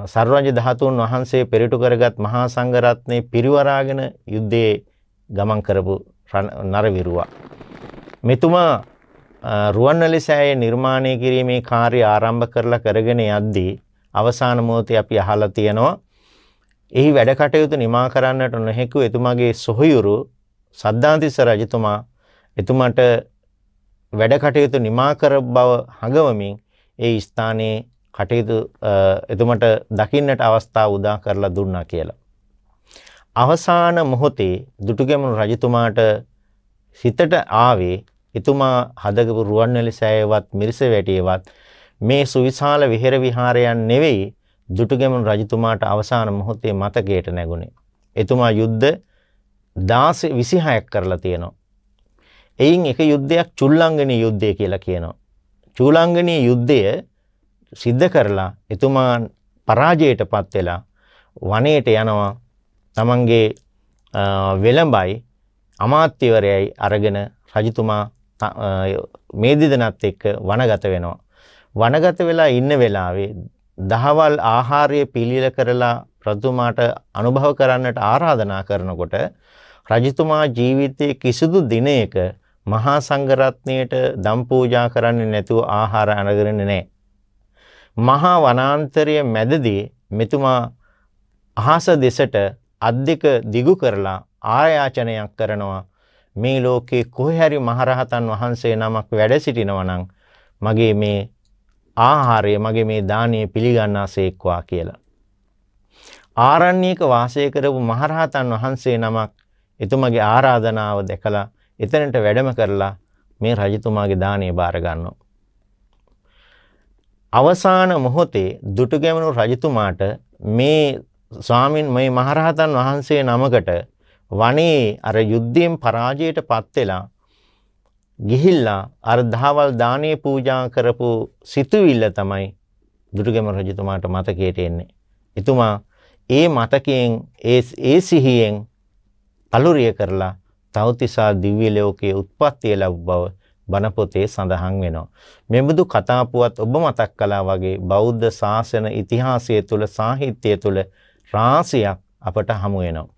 සර්වඥ ධාතුන් වහන්සේ පෙරටු කරගත් මහා සංඝ රත්නයේ පිරිවරාගෙන යුද්ධයේ ගමන් කරපු නරවිරුවා. මෙතුමා රුවන්වැලි සෑය නිර්මාණය කිරීමේ කාර්ය ආරම්භ කරලා කරගෙන යද්දී අවසාන මොහොතේ අපි අහලා තියෙනවා එහි වැඩ කටයුතු නිමා කරන්නට නොහැකිව එතුමාගේ සොහොයුරු සද්ධාතිස්ස රජතුමා එතුමාට වැඩ කටයුතු නිමා කර බව හඟවමින් ඒ ස්ථානයේ කටයුතු එතුමාට දකින්නට අවස්ථාව උදා කරලා දුන්නා කියලා. අවසාන මොහොතේ දුටුගැමුණු රජතුමාට හිතට ආවේ එතුමා හදගපු රුවන්වැලි සෑයවත් මිරිසවැටියවත් මේ සුවිශාල විහෙර විහාරයන් නෙවෙයි දුටුගැමුණු රජතුමාට අවසාන මොහොතේ මතකයට නැගුණේ. එතුමා යුද්ධ 26ක් කරලා තියෙනවා. එයින් එක යුද්ධයක් චුල්ලංගනී යුද්ධය කියලා කියනවා. චුල්ලංගනී යුද්ධය සිද්ධ කරලා එතුමා පරාජයටපත් වෙලා වනයේට යනවා. තමන්ගේ වෙළඹයි අමාත්‍යවරයයි අරගෙන රජතුමා මේදිදනත් එක්ක වනගත වෙනවා. වනගත වෙලා ඉන්න වෙලාවේ දහවල් ආහාරය පිළිල කරලා රජතුමාට අනුභව කරන්නට ආරාධනා කරනකොට රජතුමා ජීවිතයේ කිසිදු දිනයක මහා සංඝරත්නයට දම් පූජා කරන්නේ නැතුව ආහාර අරගෙන නැහැ. මහා වනාන්තරයේ මැදදී මෙතුමා අහස දෙසට අත් දෙක දිගු කරලා ආයාචනයක් කරනවා. මේ ලෝකේ කොහේ හරි මහරහතන් වහන්සේ නමක් වැඩ සිටිනවා නම් මගේ මේ ආහාරය මගේ මේ දානීය පිළිගන්නාසේක්වා කියලා. ආරණ්‍යක වාසය කරපු මහරහතන් වහන්සේ නමක් එතුමගේ ආරාධනාව දැකලා එතනට වැඩම කරලා මේ රජතුමාගේ දානීය බාර ගන්නවා. අවසාන මොහොතේ දුටුගැමුණු රජතුමාට මේ මහරහතන් වහන්සේ නමකට වනේ අර යුද්ධයෙන් පරාජයට පත් වෙලා ගිහිල්ලා අර දහවල් දානීය පූජා කරපු සිතුවිල්ල තමයි දුටුගැමුණු රජතුමාට මතකයට එන්නේ. එතුමා ඒ මතකයෙන් ඒ සිහියෙන් අලුරිය කරලා තවතිසා දිව්‍ය ලෝකයේ උත්පත්තිය ලැබු බව බණ පොතේ සඳහන් වෙනවා. මෙබඳු කතා පුවත් ඔබ මතක් කළා වගේ බෞද්ධ ශාසන ඉතිහාසය තුල සාහිත්‍යය තුල රාශියක් අපට හමු වෙනවා.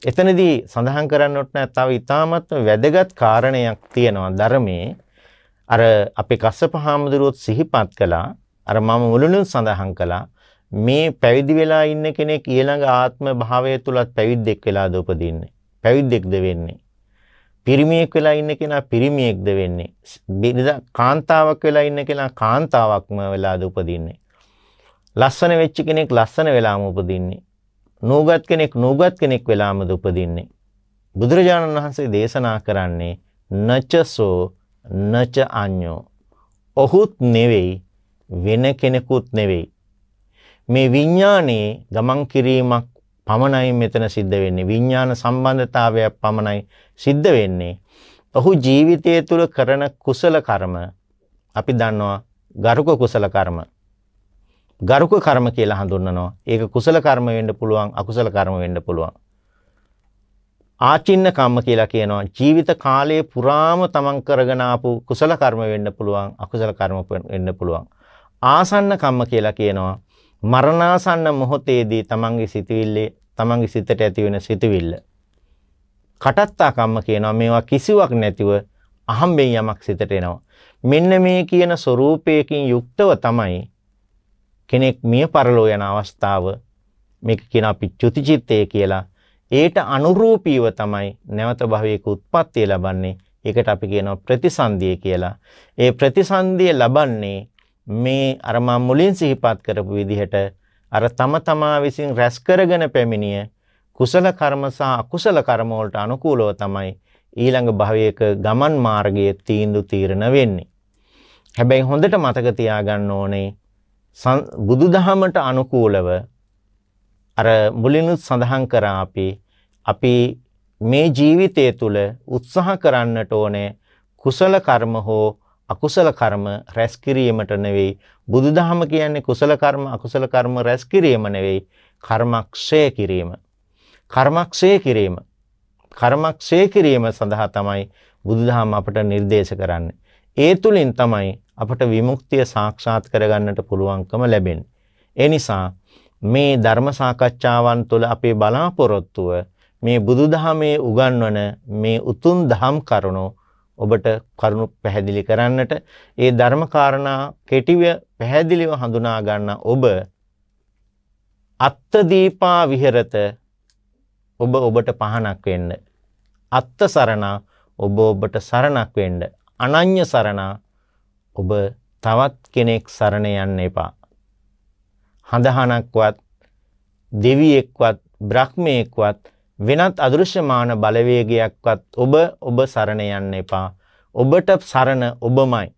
එතනදී සඳහන් කරන්නට තව ඉතාමත් වැදගත් කාරණයක් තියෙනවා ධර්මයේ. අර අපේ කස්සප හාමුදුරුවෝ සිහිපත් කළා. අර මම මුලින්ම සඳහන් කළා මේ පැවිදි වෙලා ඉන්න කෙනෙක් ඊළඟ ආත්ම භාවය තුලත් පැවිද්දෙක් වෙලාද උපදින්නේ. පැවිද්දෙක්ද වෙන්නේ. පිරිමියෙක් වෙලා ඉන්න කෙනා පිරිමියෙක්ද වෙන්නේ. කාන්තාවක් වෙලා ඉන්න කෙනා කාන්තාවක්ම වෙලාද උපදින්නේ. ලස්සන වෙච්ච කෙනෙක් ලස්සන වෙලාම උපදින්නේ. නූගත් කෙනෙක් වෙලාමද උපදින්නේ. බුදුරජාණන් වහන්සේ දේශනා කරන්නේ නචසෝ නච අඤ්ඤෝ. ඔහුත් නෙවෙයි වෙන කෙනෙකුත් නෙවෙයි. මේ විඥානයේ ගමන් කිරීමක් පමණයි මෙතන සිද්ධ වෙන්නේ. විඥාන සම්බන්ධතාවයක් පමණයි සිද්ධ වෙන්නේ. ඔහු ජීවිතය තුළ කරන කුසල කර්ම අපි දන්නවා ගරුක කුසල කර්ම. ගරුක කර්ම කියලා හඳුන්වනවා. ඒක කුසල කර්ම වෙන්න පුළුවන්, අකුසල කර්ම වෙන්න පුළුවන්. ආචින්න කම්ම කියලා කියනවා. ජීවිත කාලයේ පුරාම තමන් කරගෙන ආපු කුසල කර්ම වෙන්න පුළුවන්, අකුසල කර්ම වෙන්න පුළුවන්. ආසන්න කම්ම කියලා කියනවා. මරණාසන්න මොහොතේදී තමන්ගේ සිතට ඇති වෙන සිතුවිල්ල. කටත්තා කම්ම කියනවා. මේවා කිසිවක් නැතිව අහම්බෙන් යමක් සිතට එනවා. මෙන්න මේ කියන ස්වરૂපයකින් යුක්තව තමයි කෙනෙක් මිය පරලෝ යන අවස්ථාව. මේක කියන අපි චුතිචිත්තය කියලා. ඒට අනුරූපීව තමයි නැවත භවයක උත්පත්තිය ලබන්නේ. ඒකට අපි කියනවා ප්‍රතිසන්දිය කියලා. ඒ ප්‍රතිසන්දිය ලබන්නේ මේ අර මම මුලින් සිහිපත් කරපු විදිහට අර තම තමා විසින් රැස් කරගෙන පැමිණිය කුසල කර්ම සහ අකුසල කර්ම වලට අනුකූලව තමයි ඊළඟ භවයක ගමන් මාර්ගයේ තීරණ වෙන්නේ. හැබැයි හොඳට මතක තියාගන්න ඕනේ බුදුදහමට අනුකූලව අර මුලිනුත් සඳහන් කරා අපි මේ ජීවිතය තුළ උත්සාහ කරන්නට ඕනේ කුසල කර්ම හෝ අකුසල කර්ම රැස් කිරීමට නෙවෙයි. බුදුදහම කියන්නේ කුසල කර්ම අකුසල කර්ම රැස් කිරීම නෙවෙයි, කර්මක්ෂය කිරීම. කර්මක්ෂය කිරීම සඳහා තමයි බුදුදහම අපට නිර්දේශ කරන්නේ. ඒ තුලින් තමයි අපට විමුක්තිය සාක්ෂාත් කරගන්නට පුළුවන්කම ලැබෙන්නේ. ඒ නිසා මේ ධර්ම සාකච්ඡාවන් තුළ අපේ බලාපොරොත්තුව මේ බුදුදහමේ උගන්වන මේ උතුම් දහම් කරුණෝ ඔබට කරුණු පැහැදිලි කරන්නට, ඒ ධර්ම කාරණා කෙටිව පැහැදිලිව හඳුනා ගන්න ඔබ අත්ත දීපා විහෙරත ඔබට පහනක් වෙන්න. අත්ත සරණ ඔබට සරණක් වෙන්න. අනඤ්‍ය සරණ ඔබ තවත් කෙනෙක් සරණ යන්න එපා. හඳහනක්වත් දෙවියෙක්වත් බ්‍රහ්මයෙක්වත් වෙනත් අදෘශ්‍යමාන බලවේගයක්වත් ඔබ සරණ යන්න එපා. ඔබට සරණ ඔබමයි.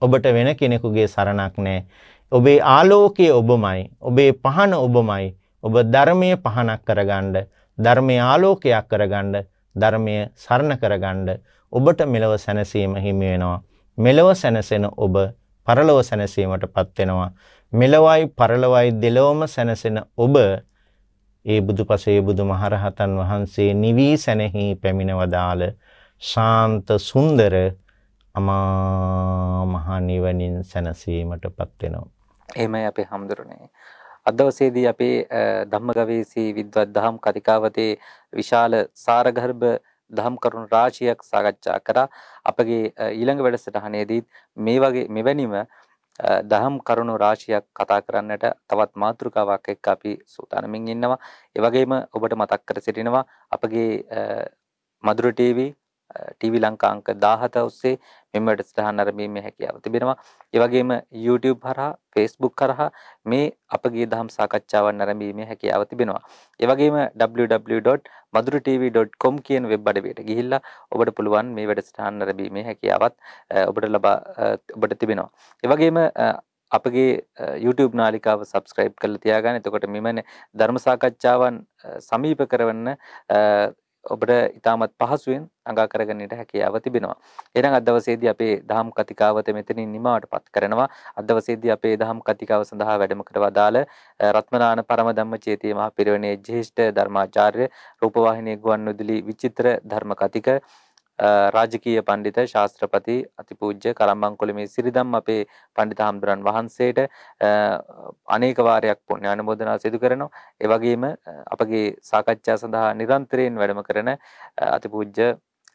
ඔබට වෙන කෙනෙකුගේ සරණක් නැහැ. ඔබේ ආලෝකය ඔබමයි. ඔබේ පහන ඔබමයි. ඔබ ධර්මයේ පහනක් කරගන්න, ධර්මයේ ආලෝකයක් කරගන්න, ධර්මයේ සරණ කරගන්න ඔබට මෙලව සැනසීම හිමි වෙනවා. මෙලව සැනසෙන ඔබ පරලොව සැනසීමටපත් වෙනවා. මෙලවයි පරලොවයි දෙලොවම සැනසෙන ඔබ ඒ බුදුපසේ බුදුමහරහතන් වහන්සේ නිවී සැනෙහි පැමිණ වදාළ ශාන්ත සුන්දර අමා මහ නිවනින් සැනසීමටපත් වෙනවා. එහෙමයි අපේ හම්දුරනේ. අද දවසේදී අපේ ධම්මගවේෂී විද්වත් දහම් කතිකාවතේ විශාල සාරගර්භ දහම් කරුණු රාශියක් සාකච්ඡා කරා. අපගේ ඊළඟ වැඩසටහනේදී මේ වගේ මෙවැනිම දහම් කරුණු රාශියක් කතා කරන්නට තවත් මාතෘකාවක් එක්ක අපි සූදානමින් ඉන්නවා. ඒ වගේම ඔබට මතක් කර සිටිනවා අපගේ මధుර TV ලංකා අංක 17 ඔස්සේ මෙම වැඩසටහන ආරම්භීමේ හැකියාව තිබෙනවා. ඒ වගේම YouTube හරහා Facebook හරහා මේ අපගේ දහම් සාකච්ඡාවන් ආරම්භීමේ හැකියාව තිබෙනවා. ඒ වගේම www.maduratv.com කියන වෙබ් අඩවියට ගිහිල්ලා ඔබට පුළුවන් මේ වැඩසටහන ආරම්භීමේ හැකියාවත් ඔබට තිබෙනවා. ඒ වගේම අපගේ YouTube නාලිකාව subscribe කරලා තියාගන්න. එතකොට මෙමන ධර්ම සාකච්ඡාවන් සමීප කරවන්න ඔබට ඉතාමත් පහසුවෙන් ළඟා කරගන්නට හැකියාව තිබෙනවා. එහෙනම් අද දවසේදී අපේ දහම් කතිකාවත මෙතනින් නිමවටපත් කරනවා. අද දවසේදී අපේ දහම් කතිකාව සඳහා වැඩම කරවදාළ රත්මනාන පරම ධම්මචේතිය මහ පිරිවෙනේ ජ්‍යෙෂ්ඨ ධර්මාචාර්ය රූපවාහිනී ගුවන්විදුලි විචිත්‍ර ධර්ම කතික රාජකීය පඬිත ශාස්ත්‍රපති අතිපූජ්‍ය කරම්බංකොළමේ සිරිදම් අපේ පඬිත හාමුදුරන් වහන්සේට අනේක වාරයක් පුණ්‍ය අනුමෝදනා සිදු කරනවා. ඒ වගේම අපගේ සාකච්ඡා සඳහා නිරන්තරයෙන් වැඩම කරන අතිපූජ්‍ය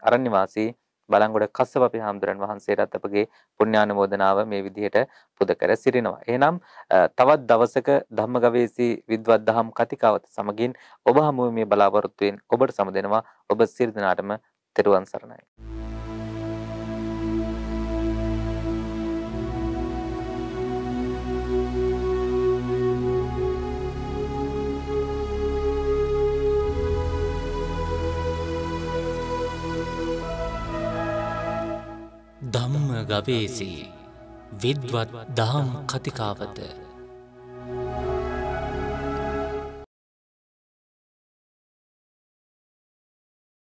අරණ්‍යවාසී බලංගොඩ කස්සප අපේ හාමුදුරන් වහන්සේටත් අපගේ පුණ්‍ය අනුමෝදනාව මේ විදිහට පුද කර සිටිනවා. එහෙනම් තවත් දවසක ධම්මගවේෂී විද්වත් දහම් කතිකාවත සමගින් ඔබ හමුවේ මේ බලාපොරොත්තුවෙන් ඔබට සමුදෙනවා. ඔබ සියලු දෙනාටම තෙරුවන් සරණයි. ධම්ම ගවේෂී විද්වත් දහම් කතිකාවත